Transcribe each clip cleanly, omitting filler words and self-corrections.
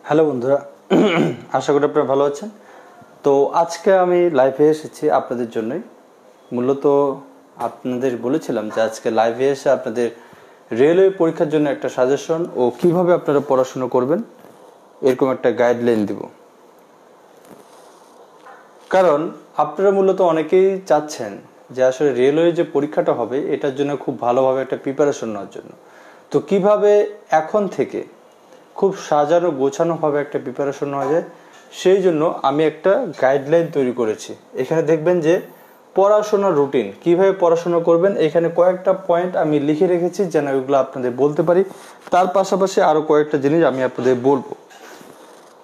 Hello বন্ধুরা, আশা করি আপনারা ভালো আছেন। তো আজকে আমি লাইভে এসেছি আপনাদের জন্যই। মূলত আপনাদের বলেছিলাম যে আজকে লাইভে এসে আপনাদের রেলওয়ে পরীক্ষার জন্য একটা সাজেশন ও কিভাবে আপনারা পড়াশোনা করবেন এরকম একটা গাইডলাইন দিব। কারণ আপনারা মূলত অনেকেই চাচ্ছেন যে আসলে রেলওয়ে যে পরীক্ষাটা হবে এটার জন্য খুব ভালোভাবে একটা প্রিপারেশন নেওয়ার জন্য। তো কিভাবে এখন থেকে খুব সাজানো গোছানোভাবে একটা প্রিপারেশন নেওয়া যায় সেই জন্য আমি একটা গাইডলাইন তৈরি করেছি। এখানে দেখবেন যে পড়াশোনার রুটিন, কিভাবে পড়াশোনা করবেন, এখানে কয়েকটা পয়েন্ট আমি লিখে রেখেছি যেন ওইগুলো আপনাদের বলতে পারি। তার পাশাপাশি আরও কয়েকটা জিনিস আমি আপনাদের বলবো,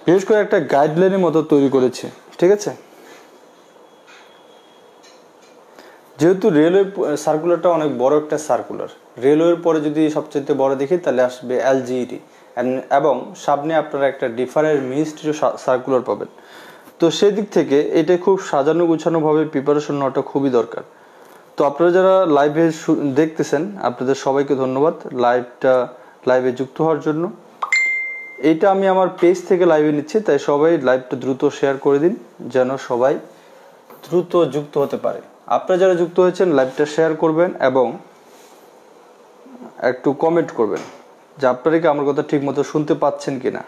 বিশেষ করে একটা গাইডলাইনের মতো তৈরি করেছি। ঠিক আছে, যেহেতু রেলওয়ে সার্কুলারটা অনেক বড় একটা সার্কুলার, রেলওয়ের পরে যদি সবচেয়ে বড় দেখি তাহলে আসবে এলজিইডি, এবং সামনে আপনারা একটা ডিফারেন্ট মিনিস্ট্রিও সার্কুলার পাবেন। তো সেই দিক থেকে এটা খুব সাজানো গুছানোভাবে প্রিপারেশন নেওয়াটা খুবই দরকার। তো আপনারা যারা লাইভে দেখতেছেন আপনাদের সবাইকে ধন্যবাদ লাইভে যুক্ত হওয়ার জন্য। এইটা আমি আমার পেজ থেকে লাইভে নিচ্ছি, তাই সবাই লাইভটা দ্রুত শেয়ার করে দিন যেন সবাই দ্রুত যুক্ত হতে পারে। আপনারা যারা যুক্ত হয়েছেন লাইভটা শেয়ার করবেন এবং একটু কমেন্ট করবেন যে আপনারা কি আমার কথা ঠিক মতো শুনতে পাচ্ছেন কিনা।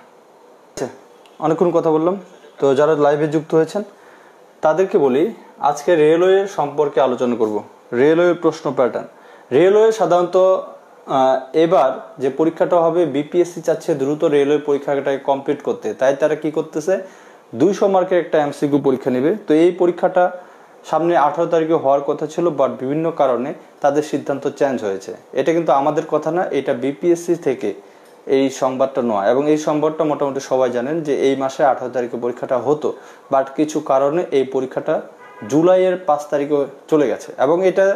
আচ্ছা, অনেকক্ষণ কথা বললাম। তো যারা লাইভে যুক্ত হয়েছেন তাদেরকে বলি, আজকে রেলওয়ে সম্পর্কে আলোচনা করব। রেলওয়ে প্রশ্ন প্যাটার্ন। রেলওয়ে সাধারণত এবার যে পরীক্ষাটা হবে, বিপিএসসি চাচ্ছে দ্রুত রেলওয়ে পরীক্ষাটাকে কমপ্লিট করতে, তাই তারা কি করতেছে 200 মার্কের একটা এমসিকিউ পরীক্ষা নেবে। তো এই পরীক্ষাটা সামনে 18 তারিখে হওয়ার কথা ছিল, বাট বিভিন্ন কারণে তাদের সিদ্ধান্ত চেঞ্জ হয়েছে। এটা কিন্তু আমাদের কথা না, এটা বিপিএসসি থেকে এই সংবাদটা নয়, এবং এই সংবাদটা মোটামুটি সবাই জানেন যে এই মাসে 18 তারিখে পরীক্ষাটা হতো, বাট কিছু কারণে এই পরীক্ষাটা জুলাইয়ের 5 তারিখে চলে গেছে। এবং এটা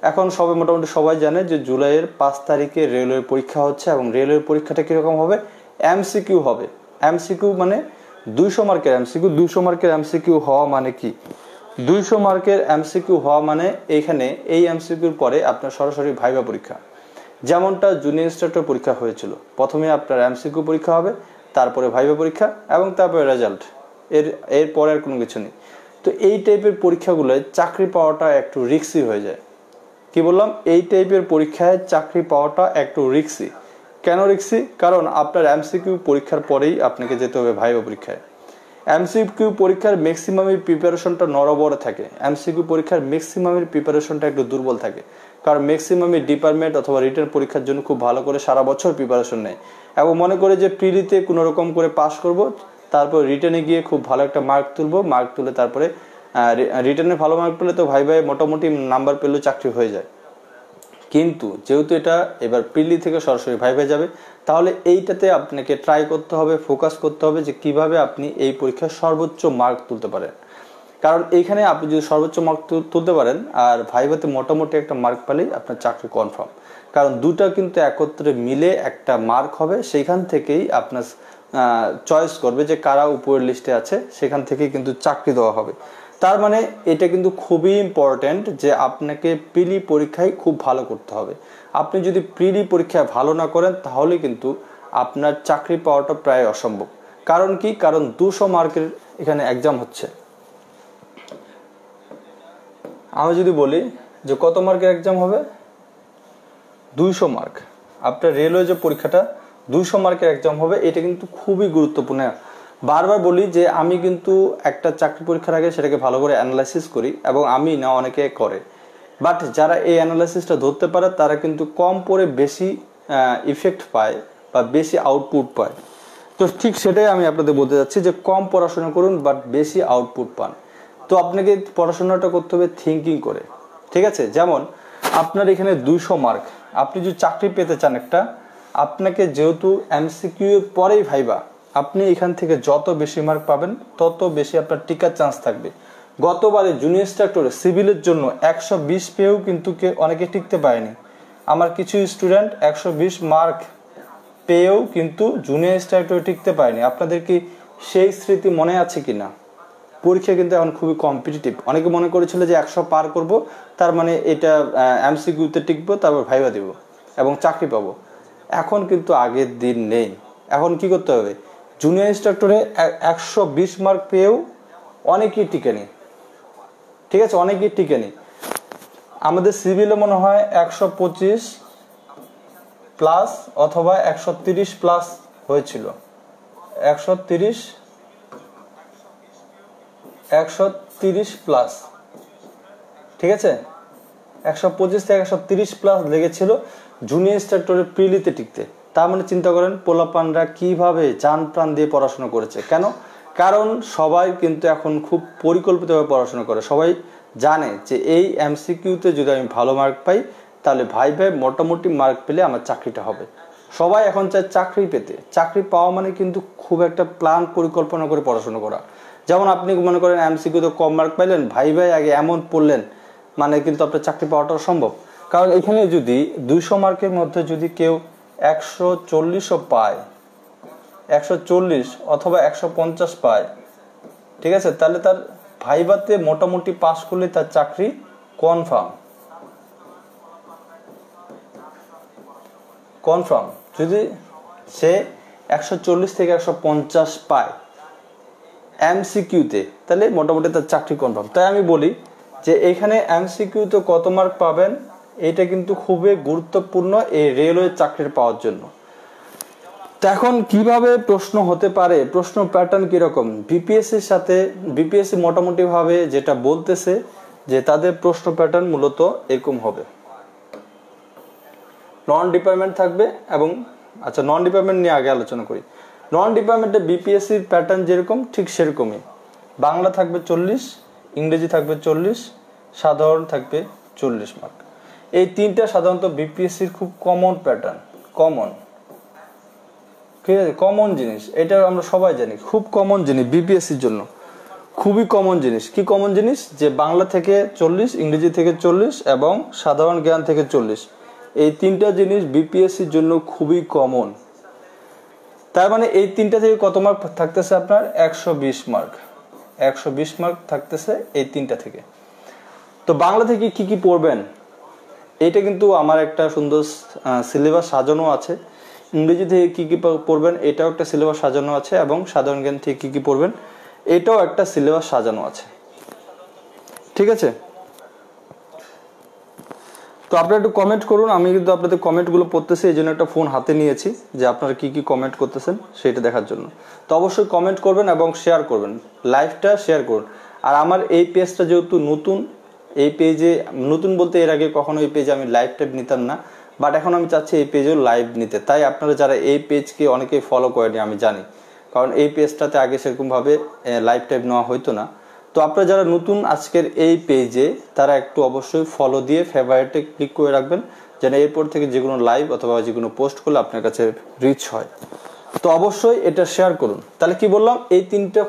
এখন সবাই মোটামুটি সবাই জানে যে জুলাইয়ের 5 তারিখে রেলওয়ে পরীক্ষা হচ্ছে, এবং রেলওয়ে পরীক্ষাটা কীরকম হবে, এমসিকিউ হবে। এমসিকিউ মানে 200 মার্কের এমসিকিউ। 200 মার্কের এমসিকিউ হওয়া মানে কি, 200 মার্কের এমসিকিউ হওয়া মানে এইখানে এই এমসিকিউর পরে আপনার সরাসরি ভাইভা পরীক্ষা, যেমনটা জুনিয়র ইনস্ট্রাক্টর পরীক্ষা হয়েছিল। প্রথমে আপনার এমসিকিউ পরীক্ষা হবে, তারপরে ভাইভা পরীক্ষা, এবং তারপরে রেজাল্ট। এর পরে আর কোনো কিছু নেই। তো এই টাইপের পরীক্ষাগুলোয় চাকরি পাওয়াটা একটু রিস্কি হয়ে যায়। কি বললাম, এই টাইপের পরীক্ষায় চাকরি পাওয়াটা একটু রিস্কি। কেন রিস্কি? কারণ আপনার এমসিকিউ পরীক্ষার পরেই আপনাকে যেতে হবে ভাইভা পরীক্ষায়। এমসিকিউ পরীক্ষার ম্যাক্সিমামের প্রিপারেশনটা নড়বড়ে থাকে, এমসিকিউ পরীক্ষার ম্যাক্সিমামের প্রিপারেশনটা একটু দুর্বল থাকে। কারণ ম্যাক্সিমামের ডিপার্টমেন্ট অথবা রিটেন পরীক্ষার জন্য খুব ভালো করে সারা বছর প্রিপারেশন নেয়, এবং মনে করে যে প্রিলিতে কোনো রকম করে পাস করব, তারপর রিটেনে গিয়ে খুব ভালো একটা মার্ক তুলবো, মার্ক তুলে তারপরে রিটেনে ভালো মার্ক পেলে তো ভাই মোটামুটি নাম্বার পেলেও চাকরি হয়ে যায়। কিন্তু যেহেতু এটা এবার প্রিলি থেকে সরাসরি ভাইভা যাবে, তাহলে এইটাতে আপনাকে ট্রাই করতে হবে, ফোকাস করতে হবে যে কিভাবে আপনি এই পরীক্ষায় সর্বোচ্চ মার্ক তুলতে পারেন। কারণ এইখানে আপনি যদি সর্বোচ্চ মার্ক তুলতে পারেন আর ভাইভাতে মোটামুটি একটা মার্ক পেলেই আপনার চাকরি কনফার্ম। কারণ দুটা কিন্তু একত্রে মিলে একটা মার্ক হবে, সেইখান থেকেই আপনার চয়েস করবে যে কারা উপরের লিস্টে আছে, সেখান থেকেই কিন্তু চাকরি দেওয়া হবে। তার মানে এটা কিন্তু খুবই ইম্পর্ট্যান্ট যে আপনাকে প্রিলি পরীক্ষায় খুব ভালো করতে হবে। আপনি যদি প্রিলি পরীক্ষায় ভালো না করেন তাহলে কিন্তু আপনার চাকরি পাওয়াটা প্রায় অসম্ভব। কারণ কি, কারণ 200 মার্কের এখানে এক্সাম হচ্ছে। আমি যদি বলি যে কত মার্কের এক্সাম হবে, 200 মার্ক। আপনার রেলওয়ে যে পরীক্ষাটা 200 মার্কের এক্সাম হবে, এটা কিন্তু খুবই গুরুত্বপূর্ণ। বারবার বলি যে আমি কিন্তু একটা চাকরি পরীক্ষার আগে সেটাকে ভালো করে অ্যানালাইসিস করি, এবং আমি না অনেকে করে, বাট যারা এই অ্যানালাইসিসটা ধরতে পারে তারা কিন্তু কম পড়ে বেশি ইফেক্ট পায় বা বেশি আউটপুট পায়। তো ঠিক সেটাই আমি আপনাদের বলতে যাচ্ছি যে কম পড়াশোনা করুন বাট বেশি আউটপুট পান। তো আপনাকে পড়াশোনাটা করতে হবে থিঙ্কিং করে। ঠিক আছে, যেমন আপনার এখানে 200 মার্ক, আপনি যদি চাকরি পেতে চান একটা, আপনাকে যেহেতু এমসিকিউ এর পরেই ভাইবা, আপনি এখান থেকে যত বেশি মার্ক পাবেন তত বেশি আপনার টিকার চান্স থাকবে। গতবারে জুনিয়র ইনস্ট্রাক্টরে সিভিলের জন্য 120 পেয়েও কিন্তু অনেকে টিকতে পারেনি। আমার কিছু স্টুডেন্ট 120 মার্ক পেয়েও কিন্তু জুনিয়র ইনস্ট্রাক্টরে টিকতে পারেনি। আপনাদের কি সেই স্মৃতি মনে আছে কিনা? পরীক্ষা কিন্তু এখন খুবই কম্পিটিটিভ। অনেকে মনে করেছিল যে 100 পার করব, তার মানে এটা এমসিকিউতে টিকবো, তারপর ভাইবা দিব এবং চাকরি পাবো। এখন কিন্তু আগের দিন নেই। এখন কি করতে হবে, জুনিয়র ইনস্ট্রাক্টরে 120 মার্ক পেয়েও অনেকেই টিকেনি, ঠিক আছে, অনেকেই টিকেনি। আমাদের সিভিলে মনে হয় 125 প্লাস অথবা 130 প্লাস হয়েছিল, 130 প্লাস, ঠিক আছে, 125 থেকে 130 প্লাস লেগেছিল জুনিয়র ইনস্ট্রাক্টরের প্রিলিতে টিকতে। তার মানে চিন্তা করেন পোলাপানরা কিভাবে জান প্রাণ দিয়ে পড়াশোনা করেছে। কেন? কারণ সবাই কিন্তু এখন খুব পরিকল্পিতভাবে পড়াশোনা করে। সবাই জানে যে এই এমসিকিউতে যদি আমি ভালো মার্ক পাই তাহলে ভাই মোটামুটি মার্ক পেলে আমার চাকরিটা হবে। সবাই এখন চায় চাকরি পেতে। চাকরি পাওয়া মানে কিন্তু খুব একটা প্ল্যান পরিকল্পনা করে পড়াশোনা করা। যেমন আপনি মনে করেন এমসিকিউতে কম মার্ক পাইলেন, ভাই আগে এমন পড়লেন, মানে কিন্তু আপনার চাকরি পাওয়াটা সম্ভব। কারণ এখানে যদি 200 মার্কের মধ্যে যদি কেউ 140ও পায়, 140 অথবা 150 পায়, ঠিক আছে, তাহলে তার ভাইভাতে মোটামুটি পাস করলে তার চাকরি কনফার্ম। যদি সে 140 থেকে 150 পায় এমসিকিউতে, তাহলে মোটামুটি তার চাকরি কনফার্ম। তাই আমি বলি যে এখানে এমসিকিউতে কত মার্ক পাবেন এটা কিন্তু খুবই গুরুত্বপূর্ণ এই রেলওয়ে চাকরির পাওয়ার জন্য। তো এখন কিভাবে প্রশ্ন হতে পারে, প্রশ্ন প্যাটার্ন কিরকম? বিপিএসসির সাথে বিপিএসসি মোটামুটি ভাবে যেটা বলতেছে যে তাদের প্রশ্ন প্যাটার্ন মূলত এরকম হবে, নন ডিপার্টমেন্ট থাকবে এবং আচ্ছা নন ডিপার্টমেন্ট নিয়ে আগে আলোচনা করি। নন ডিপার্টমেন্টে বিপিএসসির প্যাটার্ন যেরকম ঠিক সেরকমই। বাংলা থাকবে 40, ইংরেজি থাকবে 40, সাধারণ থাকবে 40 মার্ক। এই তিনটা সাধারণত বিপিএসসির খুব কমন প্যাটার্ন, ঠিক আছে, কমন জিনিস। এটা আমরা সবাই জানি, খুব কমন জিনিস বিপিএসসির জন্য, খুবই কমন জিনিস। কি কমন জিনিস? যে বাংলা থেকে 40, ইংরেজি থেকে 40 এবং সাধারণ জ্ঞান থেকে 40, এই তিনটা জিনিস বিপিএসসির জন্য খুবই কমন। তার মানে এই তিনটা থেকে কত মার্ক থাকতেছে আপনার? 120 মার্ক। 120 মার্ক থাকতেছে এই তিনটা থেকে। তো বাংলা থেকে কি কি পড়বেন এইটা কিন্তু আমার একটা সুন্দর সিলেবাস সাজানো আছে। ইংরেজি থেকে কি কি পড়বেন এটাও একটা সিলেবাস সাজানো আছে, এবং সাধারণ জ্ঞান থেকে কি কি পড়বেন এটাও একটা সিলেবাস সাজানো আছে, ঠিক আছে। তো আপনারা একটু কমেন্ট করুন, আমি কিন্তু আপনাদের কমেন্টগুলো পড়তেছি, এই জন্য একটা ফোন হাতে নিয়েছি যে আপনারা কি কি কমেন্ট করতেছেন সেটা দেখার জন্য। তো অবশ্যই কমেন্ট করবেন এবং শেয়ার করবেন, লাইভটা শেয়ার করুন। আর আমার এই পেজটা যেহেতু নতুন, এই পেজে নতুন বলতে এর আগে কখনো এই পেজে আমি লাইভ টাইপ নিতাম না, বাট এখন আমি চাচ্ছি এই পেজেও লাইভ নিতে। তাই আপনারা যারা এই পেজকে অনেকেই ফলো করেনি আমি জানি, কারণ এই পেজটাতে আগে সেরকমভাবে লাইভ টাইপ নেওয়া হইতো না। তো আপনারা যারা নতুন আজকের এই পেজে, তারা একটু অবশ্যই ফলো দিয়ে ফেভারিটে ক্লিক করে রাখবেন, যেন এরপর থেকে যে কোনো লাইভ অথবা যে কোনো পোস্ট করলে আপনার কাছে রিচ হয়। তো অবশ্যই এটা শেয়ার করুন। তাহলে কি বললাম, এই তিনটা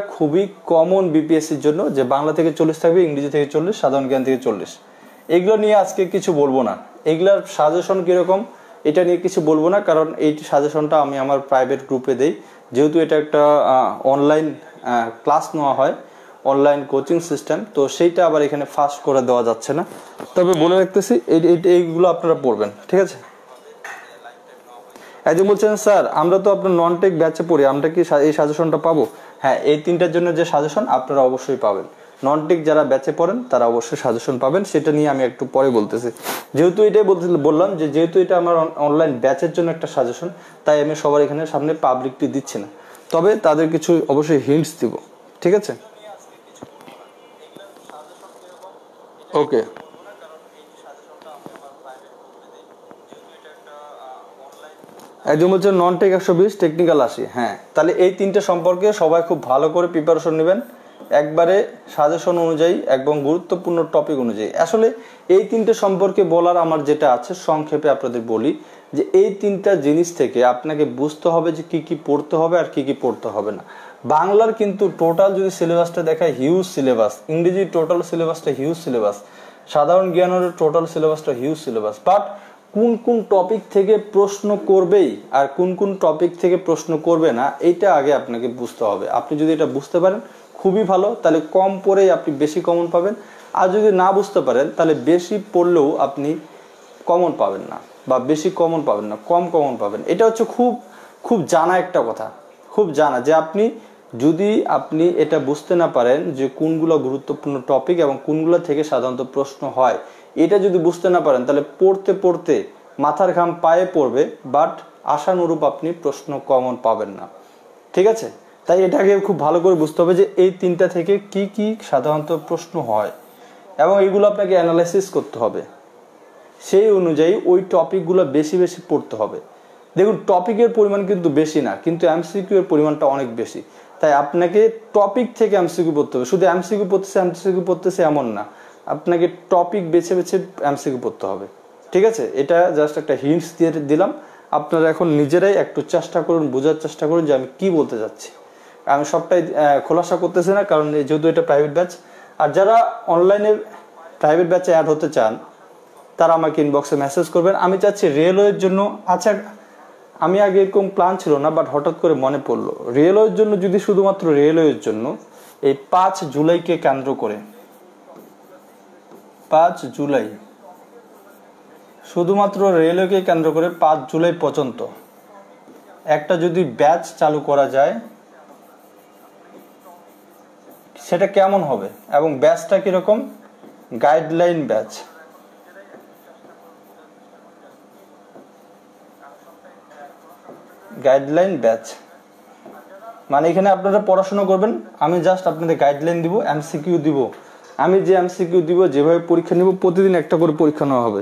খুবই কমন বিপিএসসির জন্য, যে বাংলা থেকে 40 থাকবে, ইংরেজি থেকে 40, সাধারণ জ্ঞান থেকে 40। এগুলো নিয়ে আজকে কিছু বলবো না, এগুলার সাজেশন কিরকম এটা নিয়ে কিছু বলবো না, কারণ এই সাজেশনটা আমি আমার প্রাইভেট গ্রুপে দেই। যেহেতু এটা একটা অনলাইন ক্লাস নেওয়া হয়, অনলাইন কোচিং সিস্টেম, তো সেইটা আবার এখানে ফাস্ট করে দেওয়া যাচ্ছে না। তবে বলে রাখতেছি এইগুলো আপনারা পড়বেন, ঠিক আছে। একজন বলছেন স্যার আমরা তো আপনার নন টেক ব্যাচে পড়ি, আমরা কি এই সাজেশনটা পাবো? হ্যাঁ, এই তিনটার জন্য যে সাজেশন আপনারা অবশ্যই পাবেন। নন টেক যারা ব্যাচে পড়েন তারা অবশ্যই সাজেশন পাবেন, সেটা নিয়ে আমি একটু পরে বলতেছি। যেহেতু এটাই বললাম যে যেহেতু এটা আমার অনলাইন ব্যাচের জন্য একটা সাজেশন, তাই আমি সবার এখানে সামনে পাবলিকটি দিচ্ছি না, তবে তাদের কিছু অবশ্যই হিন্টস দিব, ঠিক আছে। ওকে, একজন বলছে নন টেক 120, টেকনিক্যাল 80। হ্যাঁ, তাহলে এই তিনটে সম্পর্কে সবাই খুব ভালো করে প্রিপারেশন নেবেন, একবারে সাজেশন অনুযায়ী এবং গুরুত্বপূর্ণ টপিক অনুযায়ী। আসলে এই তিনটে সম্পর্কে বলার আমার যেটা আছে সংক্ষেপে আপনাদের বলি, যে এই তিনটা জিনিস থেকে আপনাকে বুঝতে হবে যে কি কি পড়তে হবে আর কি কি পড়তে হবে না। বাংলার কিন্তু টোটাল যদি সিলেবাসটা দেখায় হিউজ সিলেবাস, ইংরেজির টোটাল সিলেবাসটা হিউজ সিলেবাস, সাধারণ জ্ঞানের টোটাল সিলেবাসটা হিউজ সিলেবাস, বাট কোন কোন টপিক থেকে প্রশ্ন করবেই আর কোন কোন টপিক থেকে প্রশ্ন করবে না এটা আগে আপনাকে বুঝতে হবে। আপনি যদি এটা বুঝতে পারেন খুবই ভালো, তাহলে কম পড়েই আপনি বেশি কমন পাবেন। আর যদি না বুঝতে পারেন তাহলে বেশি পড়লেও আপনি কমন পাবেন না, বা বেশি কমন পাবেন না, কম কমন পাবেন। এটা হচ্ছে খুব খুব জানা একটা কথা, খুব জানা যে আপনি যদি আপনি এটা বুঝতে না পারেন যে কোনগুলো গুরুত্বপূর্ণ টপিক এবং কোনগুলো থেকে সাধারণত প্রশ্ন হয়, এটা যদি বুঝতে না পারেন তাহলে পড়তে পড়তে মাথার ঘাম পায়ে পড়বে, বাট আশানুরূপ আপনি প্রশ্ন কমন পাবেন না। ঠিক আছে, তাই এটাকে খুব ভালো করে বুঝতে হবে যে এই তিনটা থেকে কি কি সাধারণত প্রশ্ন হয় এবং এগুলো আপনাকে অ্যানালাইসিস করতে হবে। সেই অনুযায়ী ওই টপিকগুলো বেশি বেশি পড়তে হবে। দেখুন টপিকের পরিমাণ কিন্তু বেশি না, কিন্তু এমসিকিউ এর পরিমাণটা অনেক বেশি। তাই আপনাকে টপিক থেকে এমসিকিউ পড়তে হবে। শুধু এমসিকিউ পড়তেছে এমন না, আপনাকে টপিক বেছে বেছে এমসিকিউ পড়তে হবে। ঠিক আছে, এটা জাস্ট একটা হিন্টস দিয়ে দিলাম। আপনারা এখন নিজেরাই একটু চেষ্টা করুন, বোঝার চেষ্টা করুন যে আমি কি বলতে যাচ্ছি। আমি সবটাই খোলাসা করতেছি না, কারণ যেহেতু এটা প্রাইভেট ব্যাচ। আর যারা অনলাইনে প্রাইভেট ব্যাচে অ্যাড হতে চান তারা আমাকে ইনবক্সে মেসেজ করবেন। আমি চাচ্ছি রেলওয়ের জন্য, আচ্ছা আমি আগে এরকম প্ল্যান ছিল না, বাট হঠাৎ করে মনে পড়লো রেলওয়ের জন্য যদি শুধুমাত্র রেলওয়ের জন্য এই 5 জুলাইকে কেন্দ্র করে 5 জুলাই শুধুমাত্র রেলওয়েকে কেন্দ্র করে 5 জুলাই পর্যন্ত একটা যদি ব্যাচ চালু করা যায় সেটা কেমন হবে এবং ব্যাচটা কিরকম, গাইডলাইন ব্যাচ। গাইডলাইন ব্যাচ মানে এখানে আপনারা পড়াশোনা করবেন, আমি জাস্ট আপনাদের গাইডলাইন দিব, এমসিকিউ দিব। আমি যে এমসিকিউ দিব, যেভাবে পরীক্ষা নিব, প্রতিদিন একটা করে পরীক্ষা নেওয়া হবে।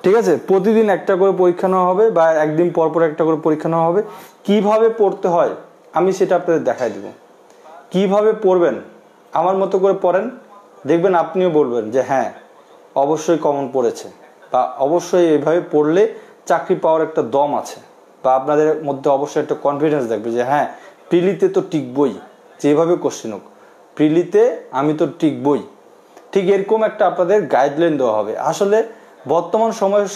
ঠিক আছে, প্রতিদিন একটা করে পরীক্ষা নেওয়া হবে বা একদিন পর পর একটা করে পরীক্ষা নেওয়া হবে। কিভাবে পড়তে হয় আমি সেটা আপনাদের দেখাই দিব। কিভাবে পড়বেন আমার মতো করে পড়েন, দেখবেন আপনিও বলবেন যে হ্যাঁ অবশ্যই কমন পড়েছে, বা অবশ্যই এইভাবে পড়লে চাকরি পাওয়ার একটা দম আছে, বা আপনাদের মধ্যে অবশ্যই একটা কনফিডেন্স থাকবে যে হ্যাঁ প্রিলিতে তো টিকবই, যেভাবে কোশ্চেন হোক প্রিলিতে আমি তো টিকবই। ঠিক এরকম একটা আপনাদের গাইডলাইন দেওয়া হবে। আসলে বর্তমান সময়ের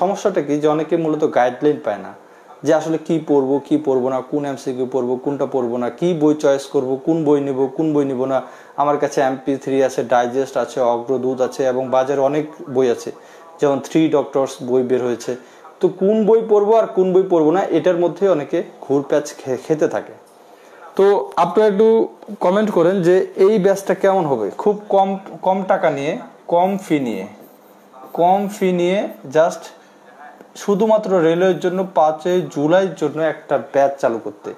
সমস্যাটা কি, যে অনেকে মূলত গাইডলাইন পায় না, যে আসলে কি পড়বো কি পড়বো না, কোন এমসিকিউ পড়বো কোনটা পড়বো না, কি বই চয়েস করব, কোন বই নিব কোন বই নিব না। আমার কাছে MP3 আছে, ডাইজেস্ট আছে, অগ্রদূত আছে এবং বাজারে অনেক বই আছে, যেমন 3 ডক্টরস বই বের হয়েছে। তো কোন বই পড়বো আর কোন বই পড়বো না, এটার মধ্যে অনেকে ঘুরপ্যাচ খেতে থাকে। তো আপনারা একটু কমেন্ট করেন যে এই ব্যাচটা কেমন হবে, খুব কম কম টাকা নিয়ে, কম ফি নিয়ে জাস্ট শুধুমাত্র রেলওয়ের জন্য 5 জুলাইয়ের জন্য একটা ব্যাচ চালু করতে,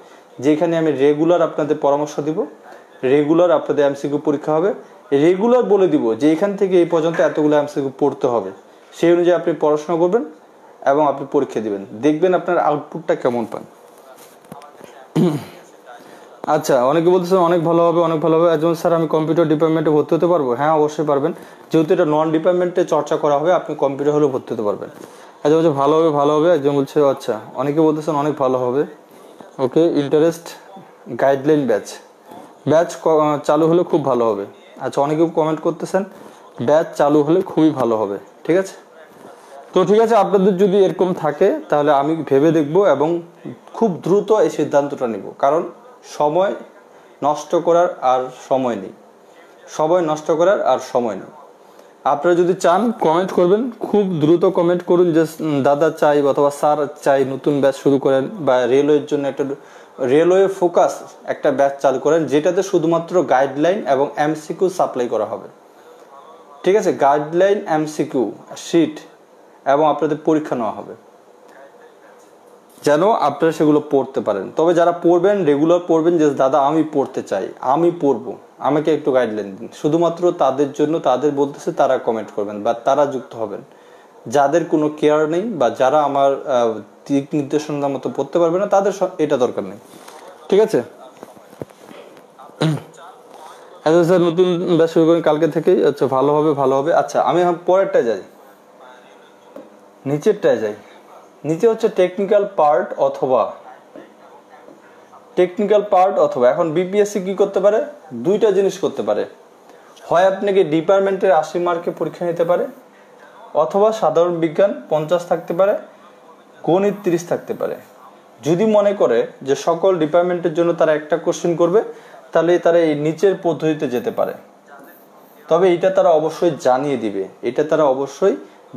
যেখানে আমি রেগুলার আপনাদের পরামর্শ দিব, রেগুলার আপনাদের এমসিকিউ পরীক্ষা হবে, রেগুলার বলে দিব যে এখান থেকে এই পর্যন্ত এতগুলো এমসিকিউ পড়তে হবে। সেই অনুযায়ী আপনি পড়াশোনা করবেন এবং আপনি পরীক্ষা দিবেন, দেখবেন আপনার আউটপুটটা কেমন পান। আচ্ছা, অনেকে বলতেছেন অনেক ভালো হবে অনেক ভালো হবে। একজন স্যার আমি কম্পিউটার ডিপার্টমেন্টে ভর্তি হতে পারবো? হ্যাঁ অবশ্যই পারবেন, যেহেতু এটা নন ডিপার্টমেন্টে চর্চা করা হবে, আপনি কম্পিউটার হলেও ভর্তি হতে পারবেন। একজন বলছে ভালো হবে ভালো হবে, একজন বলছে আচ্ছা, অনেকে বলতেছেন অনেক ভালো হবে। ওকে, ইন্টারেস্ট গাইডলাইন ব্যাচ চালু হলে খুব ভালো হবে। আচ্ছা, অনেকে কমেন্ট করতেছেন ব্যাচ চালু হলে খুবই ভালো হবে। ঠিক আছে, তো ঠিক আছে, আপনাদের যদি এরকম থাকে তাহলে আমি ভেবে দেখব এবং খুব দ্রুত এই সিদ্ধান্তটা নিব, কারণ সময় নষ্ট করার আর সময় নেই, আপনারা যদি চান কমেন্ট করবেন, খুব দ্রুত কমেন্ট করুন যে দাদা চাই অথবা স্যার চাই নতুন ব্যাচ শুরু করেন, বা রেলওয়ের জন্য একটা রেলওয়ে ফোকাস একটা ব্যাচ চালু করেন, যেটাতে শুধুমাত্র গাইডলাইন এবং এমসিকিউ সাপ্লাই করা হবে। ঠিক আছে, গাইডলাইন, এমসিকিউ শিট এবং আপনাদের পরীক্ষা নেওয়া হবে, যেন আপনারা সেগুলো পড়তে পারেন। তবে যারা পড়বেন, রেগুলার পড়বেন, যে দাদা আমি পড়তে চাই, আমি পড়বো, আমাকে একটু গাইডলাইন দিন, শুধুমাত্র তাদের জন্য, তাদের বলতেছে তারা কমেন্ট করবেন বা তারা যুক্ত হবেন। যাদের কোনো কেয়ার নেই বা যারা আমার দিক নির্দেশনার মতো পড়তে পারবে না, তাদের এটা দরকার নেই। ঠিক আছে, আচ্ছা স্যার নতুন ব্যাচ শুরু করেন কালকে থেকেই। আচ্ছা, ভালো হবে। আচ্ছা, আমি পরেরটায় যাই, নিচেরটায় যাই। নিচে হচ্ছে টেকনিক্যাল পার্ট অথবা এখন বিপিএসসি কি করতে পারে, দুইটা জিনিস করতে পারে। হয় আপনাকে ডিপার্টমেন্টের 80 মার্কে পরীক্ষা নিতে পারে, অথবা সাধারণ বিজ্ঞান 50 থাকতে পারে, গণিত 30 থাকতে পারে। যদি মনে করে যে সকল ডিপার্টমেন্টের জন্য তারা একটা কোশ্চেন করবে, তাহলে তারা এই নিচের পদ্ধতিতে যেতে পারে। তবে এটা তারা অবশ্যই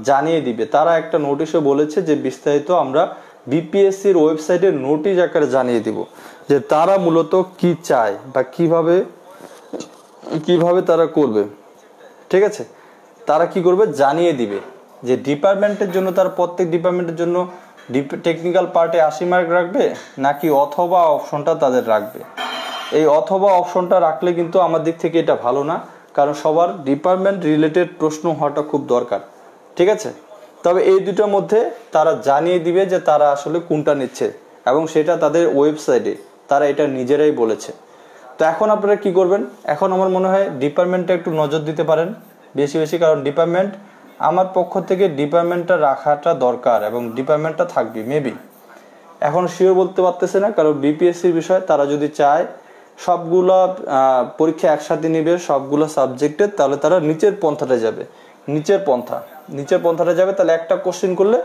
জানিয়ে দিবে, তারা একটা নোটিশে বলেছে যে বিস্তারিত আমরা বিপিএসসির ওয়েবসাইটে নোটিশ আকারে জানিয়ে দিব যে তারা মূলত কি চায় বা কিভাবে তারা করবে। ঠিক আছে, তারা কি করবে জানিয়ে দিবে যে ডিপার্টমেন্টের জন্য তার প্রত্যেক ডিপার্টমেন্টের জন্য টেকনিক্যাল পার্টে 80 মার্ক রাখবে নাকি অথবা অপশনটা তাদের রাখবে। এই অথবা অপশনটা রাখলে কিন্তু আমার দিক থেকে এটা ভালো না, কারণ সবার ডিপার্টমেন্ট রিলেটেড প্রশ্ন হওয়াটা খুব দরকার। ঠিক আছে, তবে এই দুটোর মধ্যে তারা জানিয়ে দিবে যে তারা আসলে কোনটা নিচ্ছে এবং সেটা তাদের ওয়েবসাইটে তারা এটা নিজেরাই বলেছে। তো এখন আপনারা কি করবেন, এখন আমার মনে হয় ডিপার্টমেন্টে একটু নজর দিতে পারেন বেশি, কারণ ডিপার্টমেন্ট আমার পক্ষ থেকে ডিপার্টমেন্টটা রাখাটা দরকার এবং ডিপার্টমেন্টটা থাকবে মেবি। এখন শিওর বলতে পারতেছে না, কারণ বিপিএসসির বিষয় তারা যদি চায় সবগুলো পরীক্ষা একসাথে নিবে সবগুলো সাবজেক্টের, তাহলে তারা নিচের পন্থাটা যাবে। নিচের পন্থাটা যাবে, তাহলে একটা কোশ্চেন করলে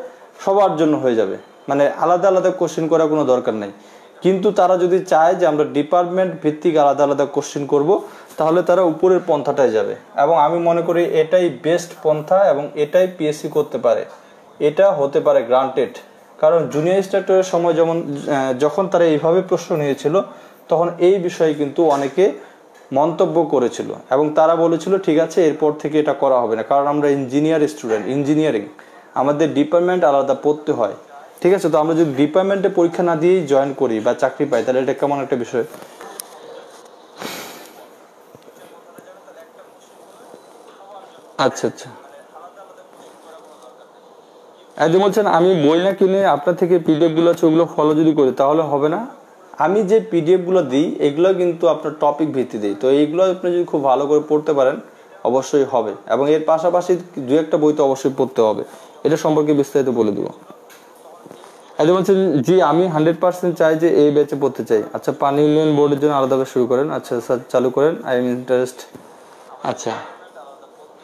সবার জন্য হয়ে যাবে, মানে আলাদা আলাদা কোশ্চেন করার কোনো দরকার নেই। কিন্তু তারা যদি চায় যে আমরা ডিপার্টমেন্ট ভিত্তিক আলাদা আলাদা কোশ্চেন করব, তাহলে তারা উপরের পন্থাটায় যাবে এবং আমি মনে করি এটাই বেস্ট পন্থা এবং এটাই পিএসসি করতে পারে, এটা হতে পারে গ্রান্টেড। কারণ জুনিয়র ইনস্ট্রাক্টরের সময় যখন তারা এইভাবে প্রশ্ন নিয়েছিল তখন এই বিষয়ে কিন্তু অনেকে মন্তব্য করেছিল এবং তারা বলেছিল ঠিক আছে এরপর থেকে এটা করা হবে না, কারণ আমরা ইঞ্জিনিয়ারিং আমাদের ডিপার্টমেন্ট আলাদা পড়তে হয়। ঠিক আছে, তো আমরা যদি ডিপার্টমেন্টে পরীক্ষা না দিয়েই জয়েন করি বা চাকরি পাই, তাহলে এটা কেমন একটা বিষয়। আচ্ছা, একদম বলছেন আমি বই না কিনে আপনার থেকে পিডিএফ গুলো আছে ওগুলো ফলো যদি করি তাহলে হবে না। আমি যে পিডিএফ গুলো দিই এগুলো কিন্তু আপনার টপিক ভিত্তি দিই, তো এইগুলো আপনি যদি খুব ভালো করে পড়তে পারেন অবশ্যই হবে, এবং এর পাশাপাশি দু একটা বই তো অবশ্যই পড়তে হবে। এটা সম্পর্কে বিস্তারিত বলে দেবো। একদম বলছেন জি আমি 100% চাই যে এই ব্যাচে পড়তে চাই। আচ্ছা, পানি উন্নয়ন বোর্ডের জন্য আলাদাভাবে শুরু করেন। আচ্ছা স্যার চালু করেন, আই এম ইন্টারেস্ট। আচ্ছা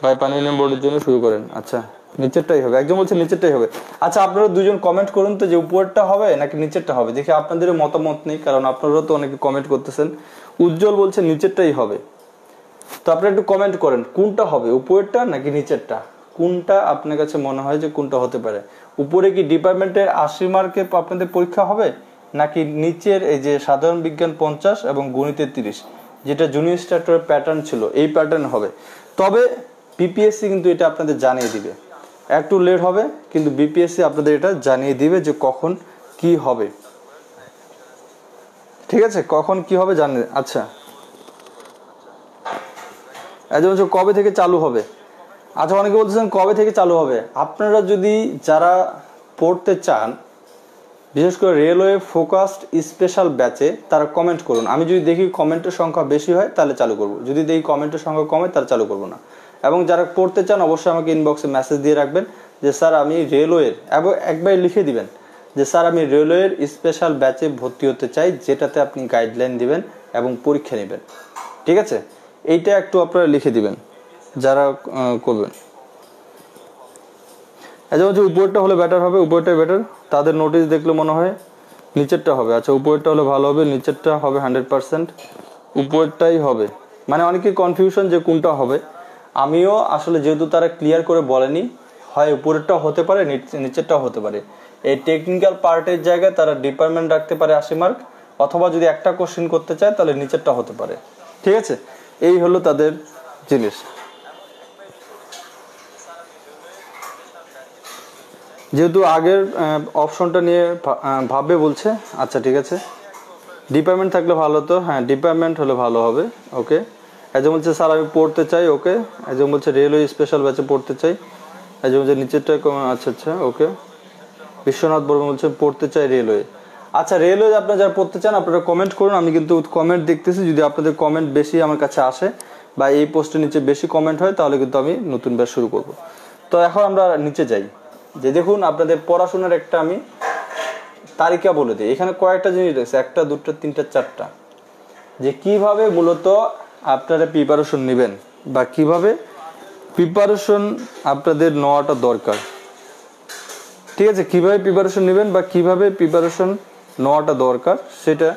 ভাই পানি উন্নয়ন বোর্ডের জন্য শুরু করেন। আচ্ছা নিচেরটাই হবে, একজন বলছে নিচেরটাই হবে। আচ্ছা আপনারা দুজন কমেন্ট করুন তো যে উপরেরটা হবে নাকি নিচেরটা হবে, দেখি আপনাদের মতামত নেই, কারণ আপনারা তো অনেকে কমেন্ট করতেছেন। উজ্জ্বল বলছে নিচেরটাই হবে, তো আপনারা একটু কমেন্ট করেন কোনটা হবে, উপরেরটা নাকি নিচেরটা, কোনটা আপনার কাছে মনে হয় যে কোনটা হতে পারে। উপরে কি ডিপার্টমেন্টের 80 মার্কের আপনাদের পরীক্ষা হবে নাকি নিচের এই যে সাধারণ বিজ্ঞান 50 এবং গণিতের 30 যেটা জুনিয়র ইনস্ট্রাক্টরের প্যাটার্ন ছিল এই প্যাটার্ন হবে। তবে বিপিএসসি কিন্তু এটা আপনাদের জানিয়ে দিবে, একটু লেট হবে কিন্তু বিপিএসসি আপনাদের এটা জানিয়ে দিবে যে কখন কি হবে। ঠিক আছে, কখন কি হবে জানিয়ে। আচ্ছা একজন কবে থেকে চালু হবে। আচ্ছা অনেকে বলতেছেন কবে থেকে চালু হবে। আপনারা যদি যারা পড়তে চান বিশেষ করে রেলওয়ে ফোকাসড স্পেশাল ব্যাচে তারা কমেন্ট করুন। আমি যদি দেখি কমেন্টের সংখ্যা বেশি হয় তাহলে চালু করব, যদি দেখি কমেন্টের সংখ্যা কমে তাহলে চালু করব না। এবং যারা পড়তে চান অবশ্যই আমাকে ইনবক্সে মেসেজ দিয়ে রাখবেন যে স্যার আমি রেলওয়ের, এবং একবার লিখে দিবেন যে স্যার আমি রেলওয়ের স্পেশাল ব্যাচে ভর্তি হতে চাই, যেটাতে আপনি গাইডলাইন দিবেন এবং পরীক্ষা নেবেন। ঠিক আছে, এইটা একটু আপনারা লিখে দিবেন যারা করবেন। আচ্ছা উপরেরটা হলে বেটার হবে, উপরেরটাই বেটার। তাদের নোটিশ দেখলে মনে হয় নিচেরটা হবে। আচ্ছা উপরেরটা হলে ভালো হবে, নিচেরটা হবে 100%, উপরেরটাই হবে। মানে অনেকে কনফিউশন যে কোনটা হবে। আমিও আসলে যেহেতু তারা ক্লিয়ার করে বলেনি, হয় উপরেরটাও হতে পারে নিচেরটাও হতে পারে। এই টেকনিক্যাল পার্টের জায়গায় তারা ডিপার্টমেন্ট রাখতে পারে 80 মার্ক, অথবা যদি একটা কোশ্চেন করতে চায় তাহলে নিচেরটা হতে পারে। ঠিক আছে, এই হলো তাদের জিনিস। যেহেতু আগের অপশনটা নিয়ে ভাববে বলছে, আচ্ছা ঠিক আছে ডিপার্টমেন্ট থাকলে ভালো হতো। হ্যাঁ ডিপার্টমেন্ট হলে ভালো হবে। ওকে, একজন বলছে স্যার আমি পড়তে চাই। ওকে, একজন বলছে রেলওয়ে স্পেশাল ব্যাচে পড়তে চাই। একজন বলছে নিচেরটা আচ্ছা ওকে। বিশ্বনাথ বর্মন বলছে পড়তে চাই রেলওয়ে। আচ্ছা রেলওয়ে আপনারা যারা পড়তে চান আপনারা কমেন্ট করুন, আমি কিন্তু কমেন্ট দেখতেছি। যদি আপনাদের কমেন্ট বেশি আমার কাছে আসে বা এই পোস্টের নিচে বেশি কমেন্ট হয় তাহলে কিন্তু আমি নতুন ব্যাচ শুরু করব। তো এখন আমরা নিচে যাই, যে দেখুন আপনাদের পড়াশোনার একটা আমি তালিকা বলে দিই। এখানে কয়েকটা জিনিস রয়েছে, 1 2 3 4টা, যে কিভাবে মূলত আপনারা প্রিপারেশন নেবেন বা কিভাবে প্রিপারেশন আপনাদের নেওয়াটা দরকার। ঠিক আছে, কিভাবে প্রিপারেশন নেবেন বা কিভাবে প্রিপারেশন নেওয়াটা দরকার সেটা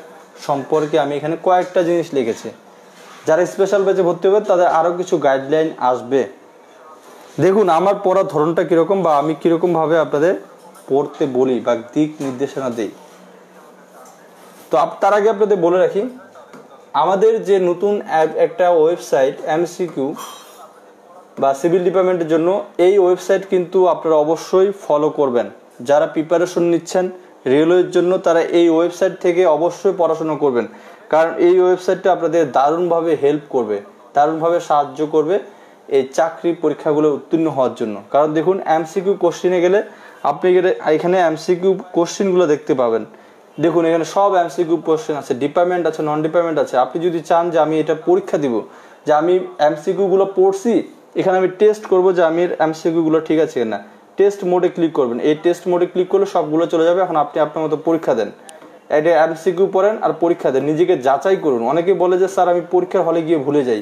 সম্পর্কে আমি এখানে কয়েকটা জিনিস লিখেছি। যারা স্পেশাল ব্যাচে ভর্তি হবে তাদের আরো কিছু গাইডলাইন আসবে। দেখুন আমার পড়ার ধরনটা কিরকম বা আমি কিরকম ভাবে আপনাদের পড়তে বলি বা দিক নির্দেশনা দিই। তো তার আগে আপনাদের বলে রাখি, আমাদের যে নতুন একটা ওয়েবসাইট এমসিকিউ বা সিভিল ডিপার্টমেন্টের জন্য, এই ওয়েবসাইট কিন্তু আপনারা অবশ্যই ফলো করবেন। যারা প্রিপারেশন নিচ্ছেন রেলওয়ের জন্য তারা এই ওয়েবসাইট থেকে অবশ্যই পড়াশোনা করবেন, কারণ এই ওয়েবসাইটটা আপনাদের দারুণভাবে হেল্প করবে, দারুণভাবে সাহায্য করবে এই চাকরি পরীক্ষাগুলো উত্তীর্ণ হওয়ার জন্য। কারণ দেখুন এমসিকিউ কোশ্চেনে গেলে আপনি এখানে এমসিকিউ কোশ্চেনগুলো দেখতে পাবেন। দেখুন এখানে সব এমসিকিউ কোশ্চেন আছে, ডিপার্টমেন্ট আছে, নন ডিপার্টমেন্ট আছে। আপনি যদি চান যে আমি এটা পরীক্ষা দিব, যে আমি এমসিকিউ গুলো পড়ছি, এখানে আমি টেস্ট করব যে আমি এমসিকিউ গুলো ঠিক আছে কিনা, টেস্ট মোডে ক্লিক করবেন। এই টেস্ট মোডে ক্লিক করলে সবগুলো চলে যাবে। এখন আপনি আপনার মতো পরীক্ষা দেন, এটা এমসিকিউ পড়েন আর পরীক্ষা দেন, নিজেকে যাচাই করুন। অনেকে বলে যে স্যার আমি পরীক্ষার হলে গিয়ে ভুলে যাই,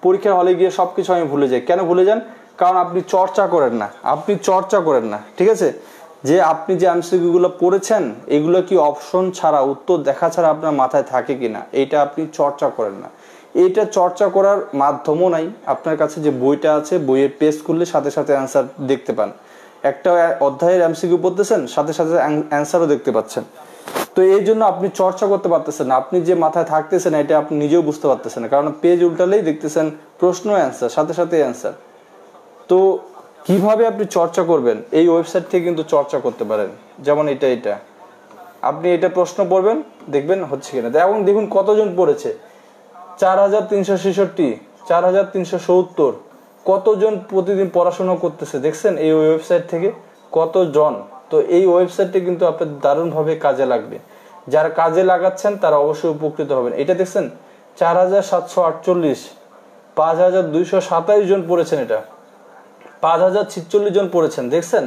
পরীক্ষার হলে গিয়ে সবকিছু আমি ভুলে যাই। কেন ভুলে যান? কারণ আপনি চর্চা করেন না, আপনি চর্চা করেন না। ঠিক আছে, যে আপনি যে এমসিকিউ গুলো পড়েছেন এগুলো কি অপশন ছাড়া, উত্তর দেখা ছাড়া আপনার মাথায় থাকে কিনা, এইটা আপনি চর্চা করেন না। এইটা চর্চা করার মাধ্যমও নাই। আপনার কাছে যে বইটা আছে, বইয়ের পেজ খুললে সাথে সাথে অ্যান্সার দেখতে পান। একটা অধ্যায়ের এমসিকিউ পড়তেছেন, সাথে সাথে অ্যান্সারও দেখতে পাচ্ছেন। তো এই জন্য আপনি চর্চা করতে পারতেছেন না, আপনি যে মাথায় থাকতেছেন এটা আপনি নিজেও বুঝতে পারতেছেন না, কারণ পেজ উল্টালেই দেখতেছেন প্রশ্ন অ্যান্সার, সাথে সাথে অ্যান্সার। তো কিভাবে আপনি চর্চা করবেন? এই ওয়েবসাইট থেকে কিন্তু চর্চা করতে পারেন। যেমন এটা আপনি এটা প্রশ্ন পড়বেন, দেখবেন হচ্ছে কিনা। এবং দেখুন কতজন পড়েছে, 4366, 4370, কতজন প্রতিদিন পড়াশোনা করতেছে দেখছেন এই ওয়েবসাইট থেকে, কতজন। তো এই ওয়েবসাইটটা কিন্তু আপনার দারুণভাবে কাজে লাগবে। যারা কাজে লাগাচ্ছেন তারা অবশ্যই উপকৃত হবেন। এটা দেখছেন 4748, 5227 জন পড়েছেন, এটা 5046 জন পড়েছেন, দেখছেন।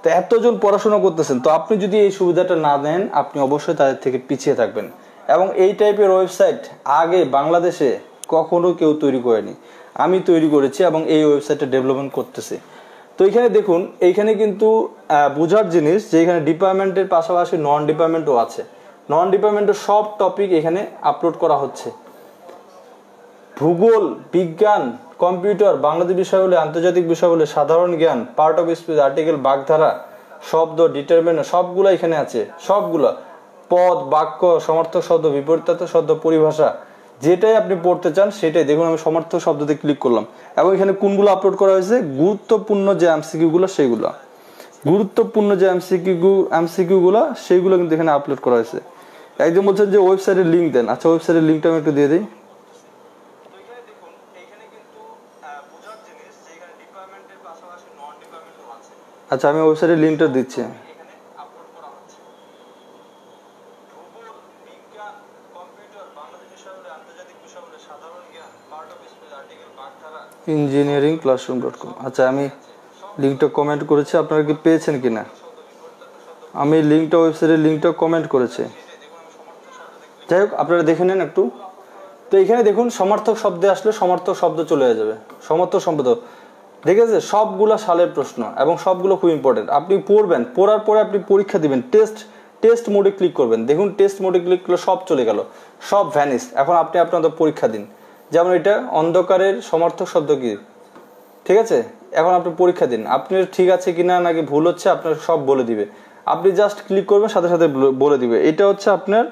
তো এতজন পড়াশোনা করতেছেন, তো আপনি যদি এই সুবিধাটা না নেন আপনি অবশ্যই তাদের থেকে পিছিয়ে থাকবেন। এবং এই টাইপের ওয়েবসাইট আগে বাংলাদেশে কখনো কেউ তৈরি করেনি, আমি তৈরি করেছি এবং এই ওয়েবসাইটটা ডেভেলপমেন্ট করতেছি। তো এখানে দেখুন, এইখানে কিন্তু বোঝার জিনিস যে এখানে ডিপার্টমেন্টের পাশাপাশি নন ডিপার্টমেন্টও আছে। নন ডিপার্টমেন্টের সব টপিক এখানে আপলোড করা হচ্ছে। ভূগোল, বিজ্ঞান, কম্পিউটার, বাংলাদেশ বিষয় বলে, আন্তর্জাতিক বিষয় বলে, সাধারণ জ্ঞান, পার্ট অফ স্পিচ, আর্টিকেল, বাগধারা, শব্দ, ডিটারমিনেন্ট, সবগুলো এখানে আছে। সবগুলো পদ, বাক্য, সমার্থক শব্দ, বিপরীতার্থক শব্দ, পরিভাষা, যেটাই আপনি পড়তে চান সেটাই। দেখুন আমি সমার্থক শব্দতে ক্লিক করলাম এবং এখানে কোনগুলো আপলোড করা হয়েছে, গুরুত্বপূর্ণ যে এমসিকিউ গুলো সেগুলো, গুরুত্বপূর্ণ যে এমসিকিউ গুলো সেইগুলো কিন্তু এখানে আপলোড করা হয়েছে। একজন বলছেন যে ওয়েবসাইটের লিঙ্ক দেন। আচ্ছা ওয়েবসাইটের লিঙ্কটা আমি একটু দিয়ে দিই। আচ্ছা আমি ওয়েবসাইটের লিঙ্কটা দিচ্ছি। engineeringclassroom.com। আচ্ছা আমি লিঙ্কটা কমেন্ট করেছি, আপনারা কি পেয়েছেন কিনা? আমি লিঙ্কটা, ওয়েবসাইটের লিঙ্কটা কমেন্ট করেছি। যাই হোক আপনারা দেখে নেন একটু। তো এখানে দেখুন সমার্থক শব্দে আসলে সমার্থক শব্দ চলে যাবে, সমার্থক শব্দ দেখেছে, সবগুলো সালের প্রশ্ন এবং সবগুলো খুব ইম্পর্টেন্ট। আপনি পড়বেন, পড়ার পরে আপনি পরীক্ষা দিবেন, টেস্ট মোডে ক্লিক করবেন। দেখুন টেস্ট মোডে ক্লিক করলে সব চলে গেল, সব ভ্যানিশ। এখন আপনি আপনাদের পরীক্ষা দিন। যেমন এটা অন্ধকারের সমার্থক শব্দ কি, ঠিক আছে। এখন আপনি পরীক্ষা দিন, আপনি ঠিক আছে কিনা নাকি ভুল হচ্ছে আপনার সব বলে দিবে। আপনি জাস্ট ক্লিক করবেন, সাথে সাথে বলে দিবে। এটা হচ্ছে আপনার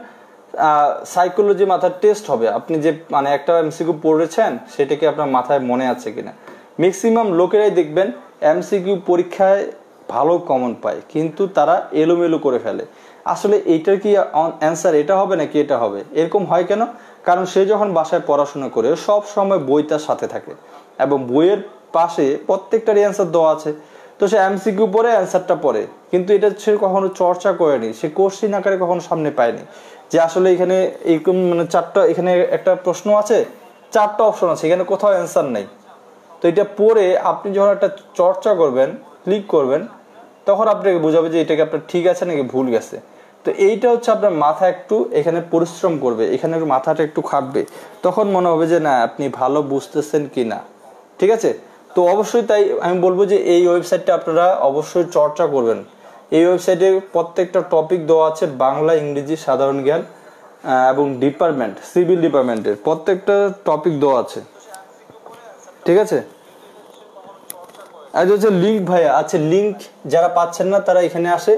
সাইকোলজি মাথার টেস্ট হবে। আপনি যে মানে একটা এমসিকিউ পড়েছেন সেটাকে আপনার মাথায় মনে আছে কিনা। ম্যাক্সিমাম লোকেরাই দেখবেন এমসিকিউ পরীক্ষায় ভালো কমন পায়, কিন্তু তারা এলোমেলো করে ফেলে। আসলে এইটার কি অ্যান্সার এটা হবে নাকি এটা হবে, এরকম হয় কেন? কারণ সে যখন বাসায় পড়াশোনা করে সব সময় বই তার সাথে থাকে এবং বইয়ের পাশে প্রত্যেকটার অ্যান্সার দেওয়া আছে। তো সে এমসিকিউ পড়ে অ্যান্সারটা পড়ে, কিন্তু এটা সে কখনো চর্চা করেনি, সে কোশ্চিন আকারে কখনো সামনে পায়নি যে আসলে এখানে এরকম মানে চারটা, এখানে একটা প্রশ্ন আছে, চারটা অপশন আছে, এখানে কোথাও অ্যান্সার নেই। তো এটা পড়ে আপনি যখন একটা চর্চা করবেন, ক্লিক করবেন, তখন আপনাকে বোঝাবে যে এটাকে আপনার ঠিক আছে নাকি ভুল গেছে। তো এইটা হচ্ছে আপনার মাথা একটু এখানে পরিশ্রম করবে, এখানে মাথাটা একটু খাটবে, তখন মনে হবে যে না আপনি ভালো বুঝতেছেন কি না। ঠিক আছে, তো অবশ্যই তাই আমি বলবো যে এই ওয়েবসাইটটা আপনারা অবশ্যই চর্চা করবেন। এই ওয়েবসাইটে প্রত্যেকটা টপিক দেওয়া আছে, বাংলা, ইংরেজি, সাধারণ জ্ঞান এবং ডিপার্টমেন্ট, সিভিল ডিপার্টমেন্টের প্রত্যেকটা টপিক দেওয়া আছে। ঠিক আছে, আর হচ্ছে লিঙ্ক ভাইয়া, আচ্ছা লিঙ্ক যারা পাচ্ছেন না তারা এখানে আসে,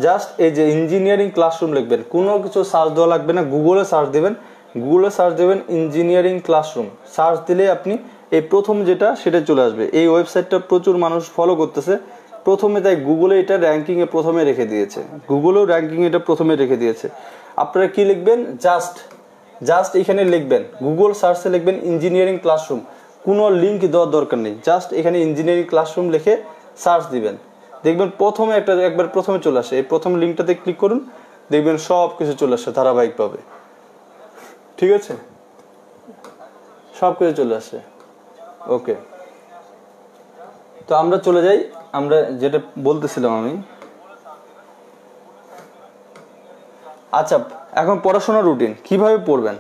জাস্ট এই যে ইঞ্জিনিয়ারিং ক্লাসরুম লিখবেন, কোনো কিছু সার্চ দেওয়া লাগবে না, গুগলে সার্চ দেবেন, গুগলে সার্চ দেবেন ইঞ্জিনিয়ারিং ক্লাসরুম, সার্চ দিলে আপনি এই প্রথম যেটা সেটা চলে আসবে। এই ওয়েবসাইটটা প্রচুর মানুষ ফলো করতেছে প্রথমে, তাই গুগলে এটা র্যাঙ্কিংয়ে প্রথমে রেখে দিয়েছে, গুগলেও র্যাঙ্কিং এটা প্রথমে রেখে দিয়েছে। আপনারা কি লিখবেন, জাস্ট এখানে লিখবেন, গুগল সার্চে লিখবেন ইঞ্জিনিয়ারিং ক্লাসরুম, কোনো লিঙ্ক দেওয়ার দরকার নেই, জাস্ট এখানে ইঞ্জিনিয়ারিং ক্লাসরুম লিখে সার্চ দিবেন, দেখবেন প্রথমে একবার প্রথমে চলে আসে, এই প্রথম লিঙ্কটাতে ক্লিক করুন, দেখবেন সব কিছু চলে আসে ধারাবাহিকভাবে, ঠিক আছে, সব কিছু চলে আসে। ওকে, তো আমরা চলে যাই, আমরা যেটা বলতেছিলাম আমি। আচ্ছা, এখন পড়াশোনার রুটিন কিভাবে পড়বেন,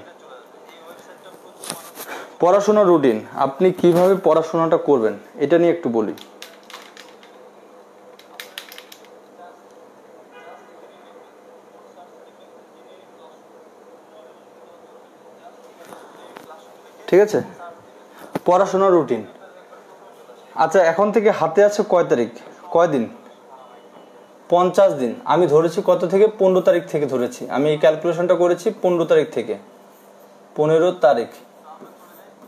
পড়াশোনার রুটিন আপনি কিভাবে পড়াশোনাটা করবেন এটা নিয়ে একটু বলি। ঠিক আছে, পড়াশোনার রুটিন। আচ্ছা, এখন থেকে হাতে আছে কয় তারিখ, কয় দিন, 50 দিন। আমি ধরেছি কত থেকে, 15 তারিখ থেকে ধরেছি, আমি এই ক্যালকুলেশনটা করেছি 15 তারিখ থেকে, 15 তারিখ,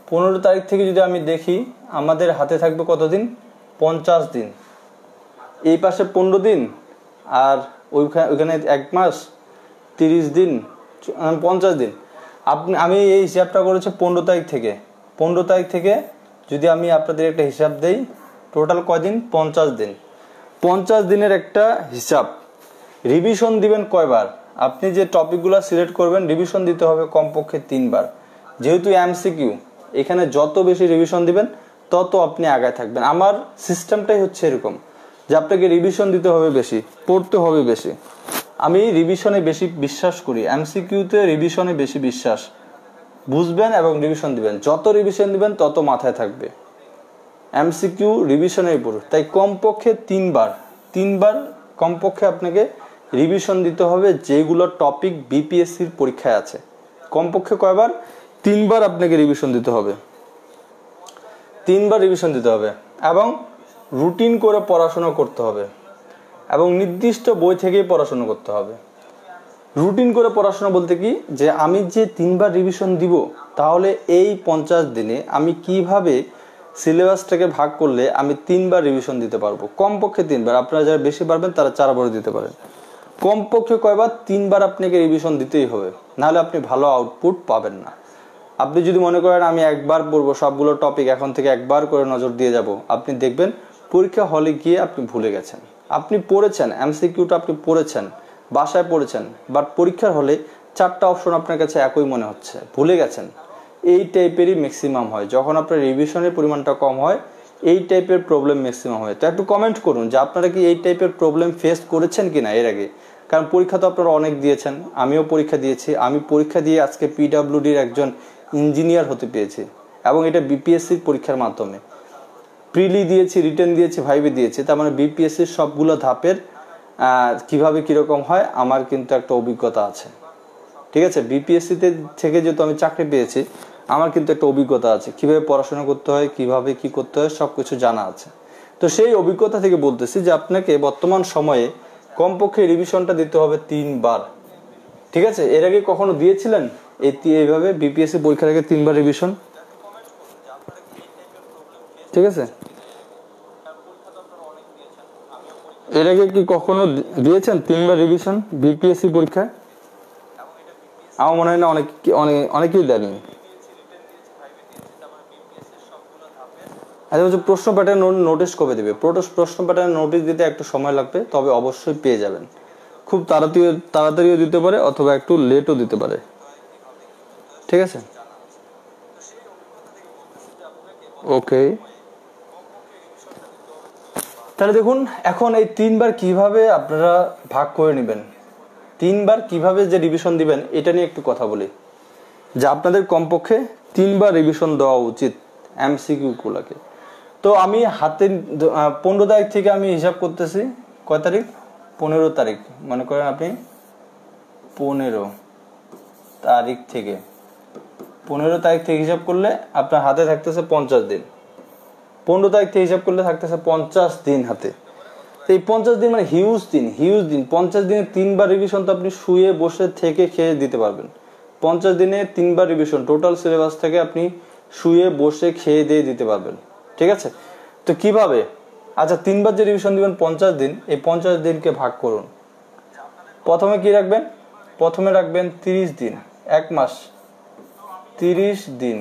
15 তারিখ থেকে যদি আমি দেখি আমাদের হাতে থাকবে কতদিন, 50 দিন, এই পাশে 15 দিন, আর ওইখানে 1 মাস 30 দিন, 50 দিন। আমি এই হিসাবটা করেছি 15 তারিখ থেকে, 15 তারিখ থেকে যদি আমি আপনাদের একটা হিসাব দেই, টোটাল কয়দিন, 50 দিন, 50 দিনের একটা হিসাব। রিভিশন দিবেন কয়বার, আপনি যে টপিকগুলো সিলেক্ট করবেন রিভিশন দিতে হবে কমপক্ষে 3 বার, যেহেতু এমসিকিউ, এখানে যত বেশি রিভিশন দিবেন তত আপনি আগায় থাকবেন। আমার সিস্টেমটাই হচ্ছে এরকম যে আপনাকে রিভিশন দিতে হবে বেশি, পড়তে হবে বেশি। আমি রিভিশনে বেশি বিশ্বাস করি, এমসিকিউতে রিভিশনে বেশি বিশ্বাস, বুঝবেন এবং রিভিশন দিবেন, যত রিভিশন দিবেন তত মাথায় থাকবে। এমসিকিউ রিভিশনের উপর, তাই কমপক্ষে 3 বার কমপক্ষে আপনাকে রিভিশন দিতে হবে, যেগুলো টপিক বিপিএসসির পরীক্ষায় আছে। কমপক্ষে কয়বার, 3 বার আপনাকে রিভিশন দিতে হবে, 3 বার রিভিশন দিতে হবে, এবং রুটিন করে পড়াশোনা করতে হবে, এবং নির্দিষ্ট বই থেকেই পড়াশোনা করতে হবে। রুটিন করে পড়াশোনা বলতে কি, যে আমি যে 3 বার রিভিশন দিব, তাহলে এই 50 দিনে আমি কিভাবে সিলেবাসটাকে ভাগ করলে আমি 3 বার রিভিশন দিতে পারবো, কমপক্ষে 3 বার। আপনারা যারা বেশি পারবেন তারা 4 বার দিতে পারেন, কমপক্ষে কয়বার, 3 বার আপনাকে রিভিশন দিতেই হবে, নাহলে আপনি ভালো আউটপুট পাবেন না। আপনি যদি মনে করেন আমি একবার পড়বো সবগুলো টপিক, এখন থেকে একবার করে নজর দিয়ে যাব, আপনি দেখবেন পরীক্ষা হলে গিয়ে আপনি ভুলে গেছেন। আপনি পড়েছেন এমসিকিউটা, আপনি পড়েছেন, বাসায় পড়েছেন, বাট পরীক্ষার হলে 4টা অপশন আপনার কাছে একই মনে হচ্ছে, ভুলে গেছেন। এই টাইপেরই ম্যাক্সিমাম হয়, যখন আপনার রিভিশনের পরিমাণটা কম হয় এই টাইপের প্রবলেম ম্যাক্সিমাম হয়। তো একটু কমেন্ট করুন যে আপনারা কি এই টাইপের প্রবলেম ফেস করেছেন কিনা এর আগে, কারণ পরীক্ষা তো আপনারা অনেক দিয়েছেন, আমিও পরীক্ষা দিয়েছি, আমি পরীক্ষা দিয়ে আজকে পিডব্লিউডির একজন ইঞ্জিনিয়ার হতে পেরেছি, এবং এটা বিপিএসসির পরীক্ষার মাধ্যমে। প্রিলি দিয়েছি, রিটেন দিয়েছি, ভাইবে দিয়েছি, তার মানে বিপিএসসির সবগুলো ধাপের কিভাবে কিরকম হয় আমার কিন্তু একটা অভিজ্ঞতা আছে। ঠিক আছে, বিপিএসসিতে থেকে যেহেতু আমি চাকরি পেয়েছি, আমার কিন্তু একটা অভিজ্ঞতা আছে, কিভাবে পড়াশোনা করতে হয়, কিভাবে কি করতে হয় সব কিছু জানা আছে। তো সেই অভিজ্ঞতা থেকে বলতেছি যে আপনাকে বর্তমান সময়ে কমপক্ষে রিভিশনটা দিতে হবে 3 বার। ঠিক আছে, এর আগে কখনো দিয়েছিলেন এইভাবে বিপিএসসি পরীক্ষার আগে 3 বার রিভিশন? ঠিক আছে, এর আগে কি কখনো দিয়েছেন 3 বার রিভিশন বিপিএসসি পরীক্ষায়? আমার মনে হয় না, অনেকেই দেননি। আচ্ছা, প্রশ্ন প্যাটার্ন নোটিশ কবে দেবে? প্রশ্ন প্যাটার্ন নোটিশ দিতে একটু সময় লাগবে, তবে অবশ্যই পেয়ে যাবেন। খুব তাড়াতাড়িও দিতে পারে অথবা একটু লেটও দিতে পারে। ঠিক আছে, ওকে। তাহলে দেখুন, এখন এই 3 বার কিভাবে আপনারা ভাগ করে নেবেন, 3 বার কিভাবে যে রিভিশন দিবেন এটা নিয়ে একটু কথা বলি। যে আপনাদের কমপক্ষে 3 বার রিভিশন দেওয়া উচিত এমসিকিউ গুলোকে। তো আমি হাতে 15 তারিখ থেকে আমি হিসাব করতেছি, কয় তারিখ, 15 তারিখ, মনে করেন আপনি 15 তারিখ থেকে, 15 তারিখ থেকে হিসাব করলে আপনার হাতে থাকতেছে 50 দিন। 15 তারিখ থেকে হিসাব করলে থাকতেছে 50 দিন হাতে। তো এই 50 দিন মানে হিউজ দিন। 50 দিনে 3বার রিভিশন তো আপনি শুয়ে বসে থেকে খেয়ে দিতে পারবেন। 50 দিনে 3বার রিভিশন টোটাল সিলেবাস থেকে আপনি শুয়ে বসে খেয়ে দিয়ে দিতে পারবেন। ঠিক আছে, তো কিভাবে? আচ্ছা, 3বার যে রিভিশন দিবেন 50 দিন, এই 50 দিনকে ভাগ করুন। প্রথমে কি রাখবেন? প্রথমে রাখবেন 30 দিন, 1 মাস 30 দিন।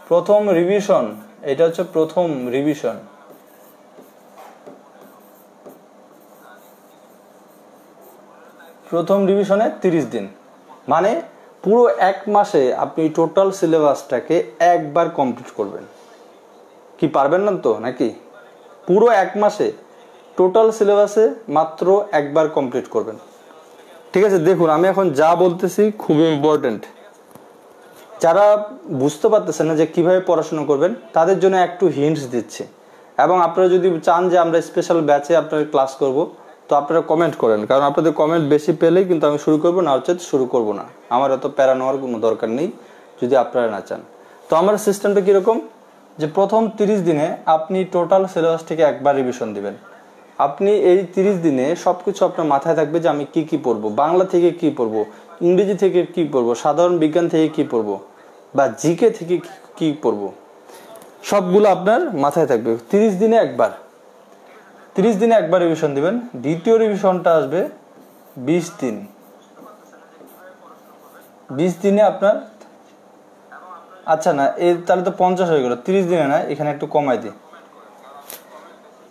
প্রথম রিভিশন, এটা হচ্ছে প্রথম রিভিশন। প্রথম রিভিশনে 30 দিন মানে পুরো 1 মাসে আপনি টোটাল সিলেবাসটাকে একবার কমপ্লিট করবেন। কি পারবেন না তো নাকি? পুরো 1 মাসে টোটাল সিলেবাসে মাত্র একবার কমপ্লিট করবেন। ঠিক আছে, দেখুন আমি এখন যা বলতেছি খুবই ইম্পর্টেন্ট। যারা বুঝতে পারতেছেন না যে কিভাবে পড়াশোনা করবেন তাদের জন্য একটু হিন্টস দিচ্ছি। এবং আপনারা যদি চান যে আমরা স্পেশাল ব্যাচে আপনার ক্লাস করব, তো আপনারা কমেন্ট করেন, কারণ আপনাদের কমেন্ট বেশি পেলেই কিন্তু আমি শুরু করবো, না হচ্ছে শুরু করবো না। আমার এত প্যারা নেওয়ার কোনো দরকার নেই যদি আপনারা না চান। তো আমার সিস্টেমটা কীরকম, যে প্রথম 30 দিনে আপনি টোটাল সিলেবাসটিকে একবার রিভিশন দিবেন। আপনি এই 30 দিনে সব কিছু আপনার মাথায় থাকবে যে আমি কি কি পড়বো, বাংলা থেকে কি পড়বো, ইংরেজি থেকে কি পড়বো, সাধারণ বিজ্ঞান থেকে কি পড়বো, বা জিকে থেকে কি পড়বো, সবগুলো আপনার মাথায় থাকবে। 30 দিনে একবার, 30 দিনে একবার রিভিশন দিবেন। দ্বিতীয় রিভিশনটা আসবে 20 দিন। 20 দিনে আপনার, আচ্ছা না তাহলে তো 50 হয়ে গেল, 30 দিনে না, এখানে একটু কমাই দিই,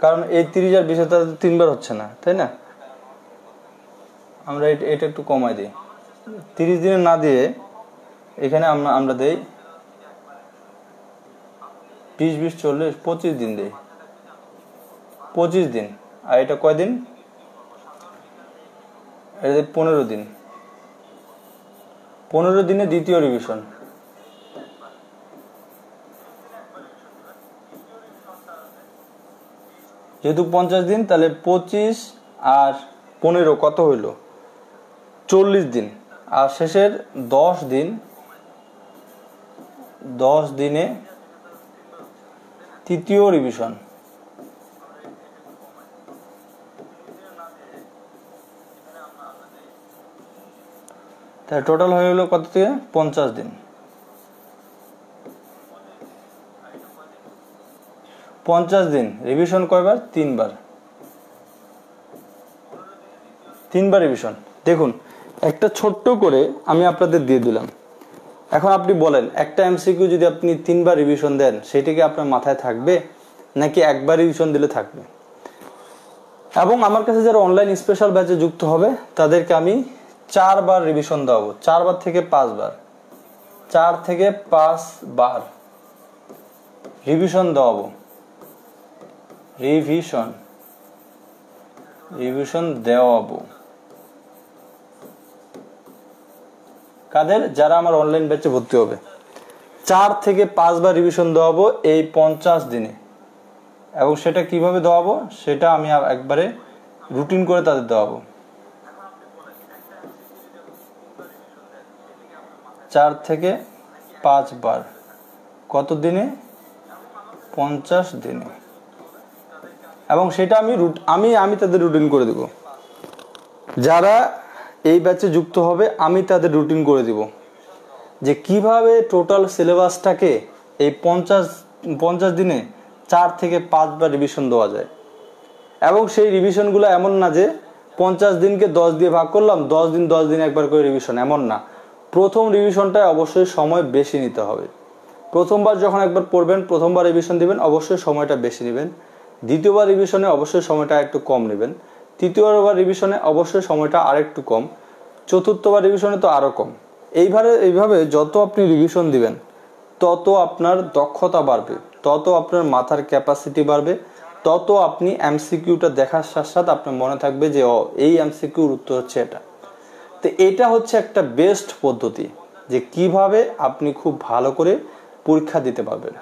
কারণ এই 30 আর 20 তো 3বার হচ্ছে না, তাই না? আমরা এটা একটু কমাই দিই। 30 দিনে না দিয়ে এখানে আমরা দেই 20 20 40 25 দিন দেই। 25 দিন, আর এটা কয় দিন? এটা 15 দিন। 15 দিনে দ্বিতীয় রিভিশন। যেহেতু 50 দিন, তাহলে 25 আর 15 কত হইল? 40 দিন। আর শেষের 10 দিন, 10 দিনে তৃতীয় রিভিশন। তাহলে টোটাল হয়ে গেল কত থেকে? 50 দিন। 50 দিন রিভিশন কয়বার? 3বার। 3বার রিভিশন। দেখুন একটা ছোট্ট করে আমি আপনাদের দিয়ে দিলাম। এখন আপনি বলেন, একটা এমসিকিউ যদি আপনি 3বার রিভিশন দেন সেটা কি আপনার মাথায় থাকবে, নাকি একবার রিভিশন দিলে থাকবে? এবং আমার কাছে যারা অনলাইন স্পেশাল ব্যাচে যুক্ত হবে তাদেরকে আমি 4বার রিভিশন দেওয়াবো। 4বার থেকে 5বার, 4 থেকে 5 বার রিভিশন দেওয়াবো। রিভিশন দেওয়াবো কাদের? যারা আমার অনলাইন ব্যাচে ভর্তি হবে। 4 থেকে 5 বার রিভিশন দেওয়াবো এই 50 দিনে। এবং সেটা কিভাবে দেওয়াবো সেটা আমি একবারে রুটিন করে তাদের দেওয়াবো। 4 থেকে 5 বার কত দিনে? 50 দিনে। এবং সেটা আমি তাদের রুটিন করে দেব। যারা এই ব্যাচে যুক্ত হবে আমি তাদের রুটিন করে দিব যে কিভাবে টোটাল সিলেবাসটাকে এই 50 দিনে 4 থেকে 5 বার রিভিশন দেওয়া যায়। এবং সেই রিভিশনগুলো এমন না যে 50 দিনকে 10 দিয়ে ভাগ করলাম, 10 দিন একবার করে রিভিশন, এমন না। প্রথম রিভিশনটায় অবশ্যই সময় বেশি নিতে হবে। প্রথমবার যখন একবার পড়বেন, প্রথমবার রিভিশন দিবেন, অবশ্যই সময়টা বেশি নেবেন। দ্বিতীয়বার রিভিশনে অবশ্যই সময়টা একটু কম নেবেন। তৃতীয়বার রিভিশনে অবশ্যই সময়টা আরেকটু কম। চতুর্থবার রিভিশনে তো আরও কম। এইভাবে যত আপনি রিভিশন দিবেন তত আপনার দক্ষতা বাড়বে, তত আপনার মাথার ক্যাপাসিটি বাড়বে, তত আপনি এমসিকিউটা দেখার সাথে সাথে আপনার মনে থাকবে যে এই এমসিকিউর উত্তর হচ্ছে এটা। তো এটা হচ্ছে একটা বেস্ট পদ্ধতি যে কিভাবে আপনি খুব ভালো করে পরীক্ষা দিতে পারবেন।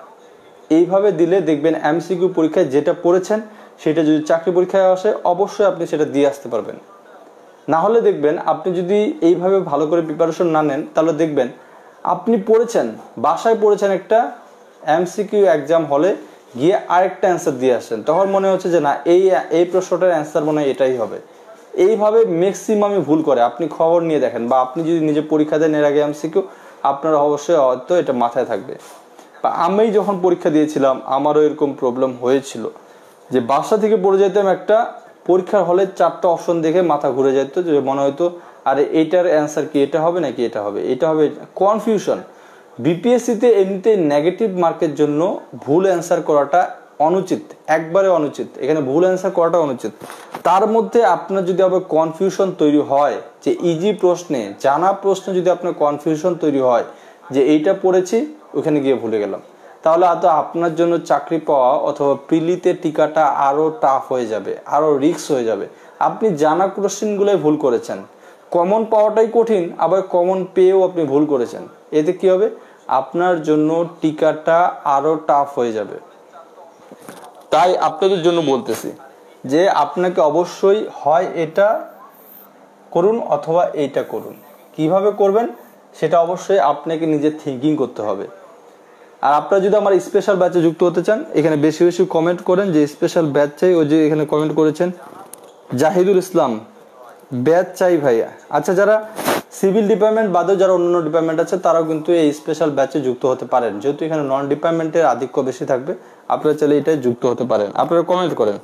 এইভাবে দিলে দেখবেন এমসিকিউ পরীক্ষায় যেটা পড়েছেন সেটা যদি চাকরি পরীক্ষায় আসে অবশ্যই আপনি সেটা দিয়ে আসতে পারবেন। না হলে দেখবেন আপনি যদি এইভাবে ভালো করে প্রিপারেশন না নেন তাহলে দেখবেন আপনি পড়েছেন, বাসায় পড়েছেন একটা, এমসিকিউ এক্সাম হলে গিয়ে আরেকটা অ্যান্সার দিয়ে আসছেন, তখন মনে হচ্ছে যে না এই প্রশ্নটার অ্যান্সার মনে হয় এটাই হবে। এইভাবে ম্যাক্সিমামই ভুল করে। আপনি খবর নিয়ে দেখেন, বা আপনি যদি নিজে পরীক্ষা দেন এর আগে এমসিকিউ, আপনার অবশ্যই হয়তো এটা মাথায় থাকবে। বা আমি যখন পরীক্ষা দিয়েছিলাম আমারও এরকম প্রবলেম হয়েছিল, যে বাসা থেকে পড়ে যেতাম একটা, পরীক্ষার হলে 4টা অপশন দেখে মাথা ঘুরে যেত, যে মনে হয়তো আরে এইটার অ্যান্সার কি এটা হবে নাকি এটা হবে, এটা হবে, কনফিউশন। বিপিএসসিতে এমনিতে নেগেটিভ মার্কের জন্য ভুল অ্যান্সার করাটা অনুচিত, একবারে অনুচিত। এখানে ভুল অ্যান্সার করাটা অনুচিত। তার মধ্যে আপনার যদি আবার কনফিউশন তৈরি হয়, যে ইজি প্রশ্নে, জানা প্রশ্নে যদি আপনার কনফিউশন তৈরি হয় যে এইটা পড়েছি ওখানে গিয়ে ভুলে গেলাম, তাহলে তো আপনার জন্য চাকরি পাওয়া অথবা প্রিলিতে টিকাটা আরো টাফ হয়ে যাবে, আরো রিস্ক হয়ে যাবে। আপনি জানা কোশ্চেনগুলোই ভুল করেছেন, কমন পাওয়াটাই কঠিন, আবার কমন পেয়েও আপনি ভুল করেছেন। এতে কি হবে, আপনার জন্য টিকাটা আরো টাফ হয়ে যাবে। তাই আপনাদের জন্য বলতেছি যে আপনাকে অবশ্যই হয় এটা করুন অথবা এইটা করুন। কিভাবে করবেন সেটা অবশ্যই আপনাকে নিজে থিঙ্কিং করতে হবে। আর আপনারা যদি আমার স্পেশাল ব্যাচে যুক্ত হতে চান, এখানে বেশি বেশি কমেন্ট করেন যে স্পেশাল ব্যাচ চাই। ওই যে এখানে কমেন্ট করেছেন জাহিদুল ইসলাম, ব্যাচ চাই ভাইয়া। আচ্ছা, যারা সিভিল ডিপার্টমেন্ট বাদেও যারা অন্যান্য ডিপার্টমেন্ট আছে তারাও কিন্তু এই স্পেশাল ব্যাচে যুক্ত হতে পারেন, যেহেতু এখানে নন ডিপার্টমেন্টের আধিক্য বেশি থাকবে। আপনারা চাইলে এটাই যুক্ত হতে পারেন। আপনারা কমেন্ট করেন।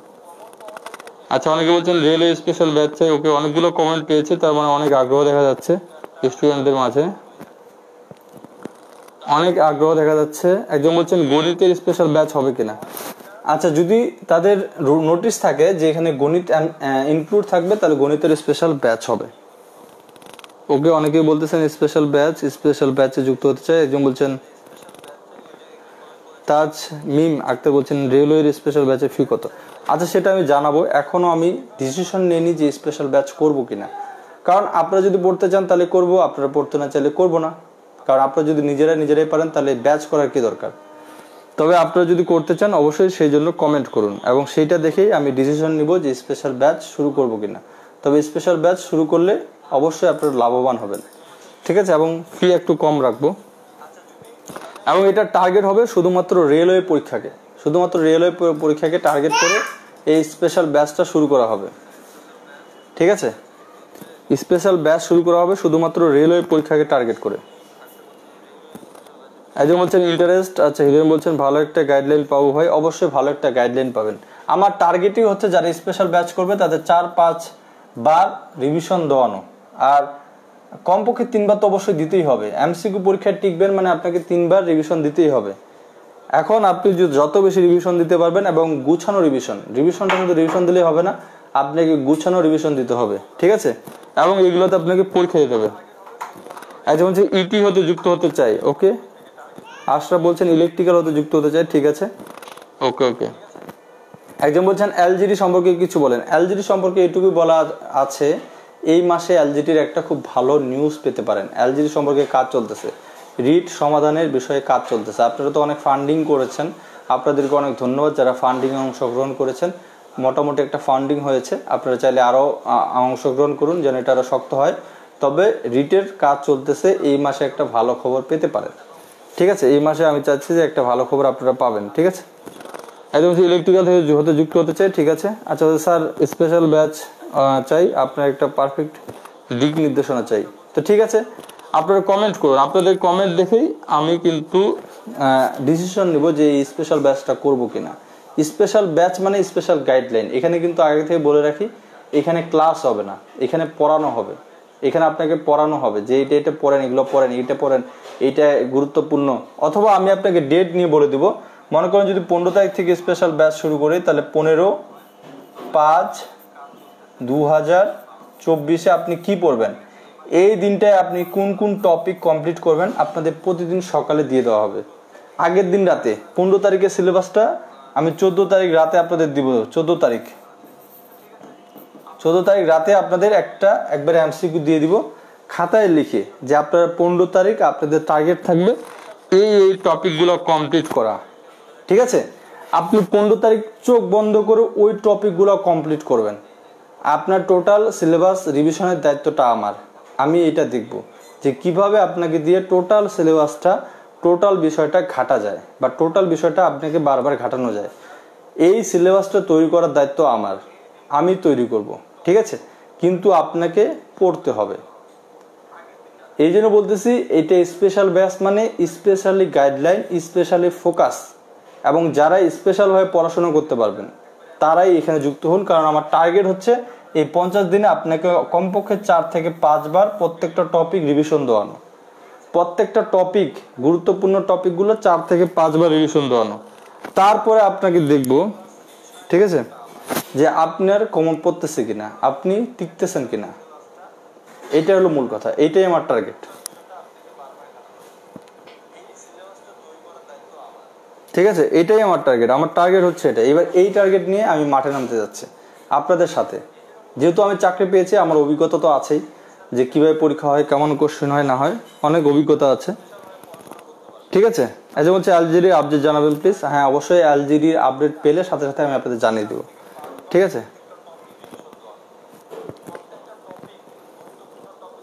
আচ্ছা, অনেকে বলছেন রেলওয়ে স্পেশাল ব্যাচ চাই। ওকে, অনেকগুলো কমেন্ট পেয়েছে, তার মানে অনেক আগ্রহ দেখা যাচ্ছে স্টুডেন্টদের মাঝে, অনেক আগ্রহ দেখা যাচ্ছে। একজন বলছেন গণিতের স্পেশাল ব্যাচ হবে কিনা। আচ্ছা, যদি তাদের নোটিশ থাকে যে এখানে গণিত ইনক্লুড থাকবে তাহলে গণিতের স্পেশাল ব্যাচ হবে। ওকে, অনেকেই বলতেছেন স্পেশাল ব্যাচে যুক্ত হতে চাই। একজন বলছেন তাজ মিম আক্তার বলছেন রেলওয়ের স্পেশাল ব্যাচের ফি কত। আচ্ছা, সেটা আমি জানাবো। এখনো আমি ডিসিশন নিইনি যে স্পেশাল ব্যাচ করবো কিনা। কারণ আপনারা যদি পড়তে চান তাহলে করবো, আপনারা পড়তে না চাইলে করবো না। কারণ আপনারা যদি নিজেরাই পারেন তাহলে ব্যাচ করার কি দরকার। তবে আপনারা যদি করতে চান অবশ্যই সেই জন্য কমেন্ট করুন, এবং সেইটা দেখেই আমি ডিসিশন নিব যে স্পেশাল ব্যাচ শুরু করবো কিনা। তবে স্পেশাল ব্যাচ শুরু করলে অবশ্যই আপনারা লাভবান হবেন, ঠিক আছে, এবং ফি একটু কম রাখবো। এবং এটা টার্গেট হবে শুধুমাত্র রেলওয়ে পরীক্ষাকে টার্গেট করে এই স্পেশাল ব্যাচটা শুরু করা হবে, ঠিক আছে। স্পেশাল ব্যাচ শুরু করা হবে শুধুমাত্র রেলওয়ে পরীক্ষাকে টার্গেট করে। একজন বলছেন ইন্টারেস্ট। আচ্ছা, হিরেন বলছেন ভালো একটা গাইডলাইন পাবো ভাই। অবশ্যই ভালো একটা গাইডলাইন পাবেন। আমার টার্গেটই হচ্ছে যারা স্পেশাল ব্যাচ করবে তাদের 4-5 বার রিভিশন দেওয়ানো, আর কমপক্ষে 3 বার তো অবশ্যই দিতেই হবে। এমসিকিউ পরীক্ষায় টিকবেন মানে আপনাকে 3 বার রিভিশন দিতেই হবে। এখন আপনি যত বেশি রিভিশন দিতে পারবেন, এবং গুছানো রিভিশনটা কিন্তু রিভিশন দিলেই হবে না, আপনাকে গুছানো রিভিশন দিতে হবে, ঠিক আছে। এবং এগুলোতে আপনাকে পরীক্ষা দিতে হবে। একজন বলছে ইটি হতে যুক্ত হতে চাই। ওকে, আশরাফ বলছেন ইলেকট্রিক্যাল হতে যুক্ত হতে চাই, ঠিক আছে, ওকে। একজন বলছেন এলজিডি সম্পর্কে কিছু বলেন। এলজিডি সম্পর্কে এটুকুই বলা আছে, এই মাসে এলজিডির একটা খুব ভালো নিউজ পেতে পারেন। এলজিডি সম্পর্কে কাজ চলতেছে, রিট সমাধানের বিষয়ে কাজ চলতেছে। আপনারা তো অনেক ফান্ডিং করেছেন, আপনাদেরকে অনেক ধন্যবাদ যারা ফান্ডিং অংশগ্রহণ করেছেন। মোটামুটি একটা ফান্ডিং হয়েছে, আপনারা চাইলে আরও অংশগ্রহণ করুন যেন এটা আরও শক্ত হয়। তবে রিটের কাজ চলতেছে, এই মাসে একটা ভালো খবর পেতে পারেন, ঠিক আছে। এই মাসে আমি চাচ্ছি যে একটা ভালো খবর আপনারা পাবেন, ঠিক আছে। একদম ইলেকট্রিক্যাল থেকে যুক্ত হতে চাই, ঠিক আছে। আচ্ছা স্যার, স্পেশাল ব্যাচ চাই, আপনার একটা পারফেক্ট দিক নির্দেশনা চাই। তো ঠিক আছে, আপনারা কমেন্ট করুন। আপনাদের কমেন্ট দেখেই আমি কিন্তু ডিসিশন নিব যে এই স্পেশাল ব্যাচটা করবো কিনা। স্পেশাল ব্যাচ মানে স্পেশাল গাইডলাইন। এখানে কিন্তু আগে থেকে বলে রাখি, এখানে ক্লাস হবে না, এখানে পড়ানো হবে। এখানে আপনাকে পড়ানো হবে যে এটা পড়েন, এগুলো পড়েন, এইটা পড়েন, এইটা গুরুত্বপূর্ণ। অথবা আমি আপনাকে ডেট নিয়ে বলে দিব। মনে করেন যদি 15 তারিখ থেকে স্পেশাল ব্যাচ শুরু করি, তাহলে 15/5/2024 আপনি কি পড়বেন, এই দিনটায় আপনি কোন কোন টপিক কমপ্লিট করবেন আপনাদের প্রতিদিন সকালে দিয়ে দেওয়া হবে। আগের দিন রাতে 15 তারিখের সিলেবাসটা আমি 14 তারিখ রাতে আপনাদের দিব। 14 তারিখ রাতে আপনাদের একবারে এমসিকিউ দিয়ে দিব, খাতায় লিখে, যে আপনারা 15 তারিখ আপনাদের টার্গেট থাকবে এই টপিকগুলো কমপ্লিট করা, ঠিক আছে। আপনি 15 তারিখ চোখ বন্ধ করে ওই টপিকগুলো কমপ্লিট করবেন। আপনার টোটাল সিলেবাস রিভিশনের দায়িত্বটা আমার। আমি এটা দেখব যে কিভাবে আপনাকে দিয়ে টোটাল সিলেবাসটা টোটাল বিষয়টা ঘাটা যায় বা টোটাল বিষয়টা আপনাকে বারবার ঘাটানো যায়। এই সিলেবাসটা তৈরি করার দায়িত্ব আমার, আমি তৈরি করব, ঠিক আছে, কিন্তু আপনাকে পড়তে হবে। এই জন্য বলতেছি এটা স্পেশাল ব্যাচ, মানে স্পেশালি গাইডলাইন, স্পেশালি ফোকাস, এবং যারা স্পেশালভাবে পড়াশোনা করতে পারবেন তারাই এখানে যুক্ত হন। কারণ আমার টার্গেট হচ্ছে এই 50 দিনে আপনাকে কমপক্ষে 4 থেকে 5 বার প্রত্যেকটা টপিক রিভিশন দেওয়ানো, প্রত্যেকটা টপিক, গুরুত্বপূর্ণ টপিকগুলো 4 থেকে 5 বার রিভিশন দেওয়ানো। তারপরে আপনাকে দেখব, ঠিক আছে, যে আপনার কমন পড়তেছে কিনা, আপনি টিকতেছেন কিনা। এটা হলো মূল কথা, এইটাই আমার টার্গেট, ঠিক আছে, এটাই আমার টার্গেট। আমার টার্গেট হচ্ছে এটা। এবার এই টার্গেট নিয়ে আমি মাঠে নামতে যাচ্ছি আপনাদের সাথে। যেহেতু আমি চাকরি পেয়েছি, আমার অভিজ্ঞতা তো আছেই, যে কিভাবে পরীক্ষা হয়, কেমন কোশ্চেন হয় না হয়, অনেক অভিজ্ঞতা আছে, ঠিক আছে। এই যে বলছে এলজিডির আপডেট জানাবেন প্লিজ। হ্যাঁ, অবশ্যই এলজিডির আপডেট পেলে সাথে সাথে আমি আপনাদের জানিয়ে দেবো, ঠিক আছে।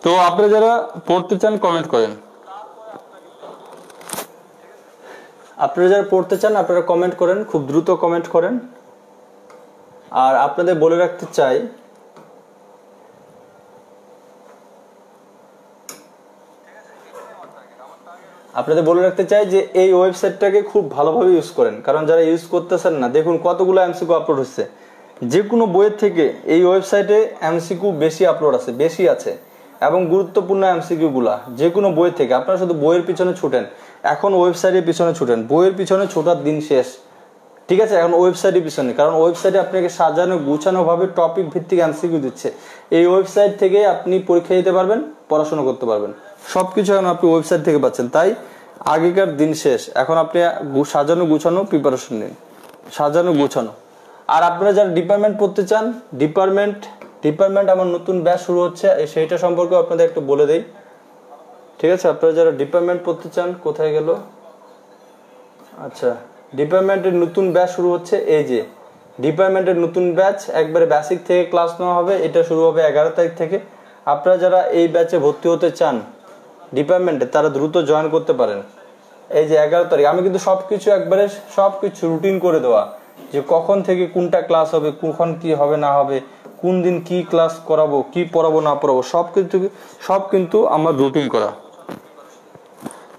তো আপনারা যারা পড়তে চান কমেন্ট করেন, আপনারা যারা পড়তে চান আপনারা কমেন্ট করেন, খুব দ্রুত কমেন্ট করেন। আর আপনাদের বলে রাখতে চাই, যে এই ওয়েবসাইটটাকে খুব ভালোভাবে ইউজ করেন। কারণ যারা ইউজ করতেছেন না, দেখুন কতগুলো এমসিকিউ আপলোড হচ্ছে। যে কোনো বইয়ের থেকে এই ওয়েবসাইটে এমসিকিউ বেশি আপলোড আছে, বেশি আছে, এবং গুরুত্বপূর্ণ এমসিকিউ গুলা যে কোনো বই থেকে। আপনারা শুধু বইয়ের পিছনে ছুটেন, এখন ওয়েবসাইটের পিছনে ছুটেন। বইয়ের পিছনে ছোটার দিন শেষ, ঠিক আছে, এখন ওয়েবসাইটের পিছনে। কারণ ওয়েবসাইটে আপনাকে সাজানো গুছানো ভাবে টপিক ভিত্তিক এমসিকিউ দিচ্ছে। এই ওয়েবসাইট থেকে আপনি পরীক্ষা দিতে পারবেন, পড়াশোনা করতে পারবেন, সবকিছু এখন আপনি ওয়েবসাইট থেকে পাচ্ছেন। তাই আগেকার দিন শেষ, এখন আপনি সাজানো গুছানো প্রিপারেশন নিন, সাজানো গুছানো। আর আপনারা যারা ডিপার্টমেন্ট পড়তে চান, ডিপার্টমেন্ট আমার নতুন ব্যাচ শুরু হচ্ছে, সেইটা সম্পর্কে আপনাদের একটু বলে দেই, ঠিক আছে। আপনারা যারা ডিপার্টমেন্ট পড়তে চান, কোথায় গেল, আচ্ছা, ডিপার্টমেন্টের নতুন ব্যাচ শুরু হচ্ছে। এই যে ডিপার্টমেন্টের নতুন ব্যাচ, একবারে বেসিক থেকে ক্লাস নেওয়া হবে। এটা শুরু হবে 11 তারিখ থেকে। আপনারা যারা এই ব্যাচে ভর্তি হতে চান ডিপার্টমেন্টে, তারা দ্রুত জয়েন করতে পারেন। এই যে 11 তারিখ, আমি কিন্তু সবকিছু একবারে সবকিছু রুটিন করে দেওয়া, যে কখন থেকে কোনটা ক্লাস হবে, কখন কি হবে না হবে, কোন দিন কি ক্লাস করাবো, কি পড়াবো না পড়াবো, সব কিন্তু আমার রুটিন করা।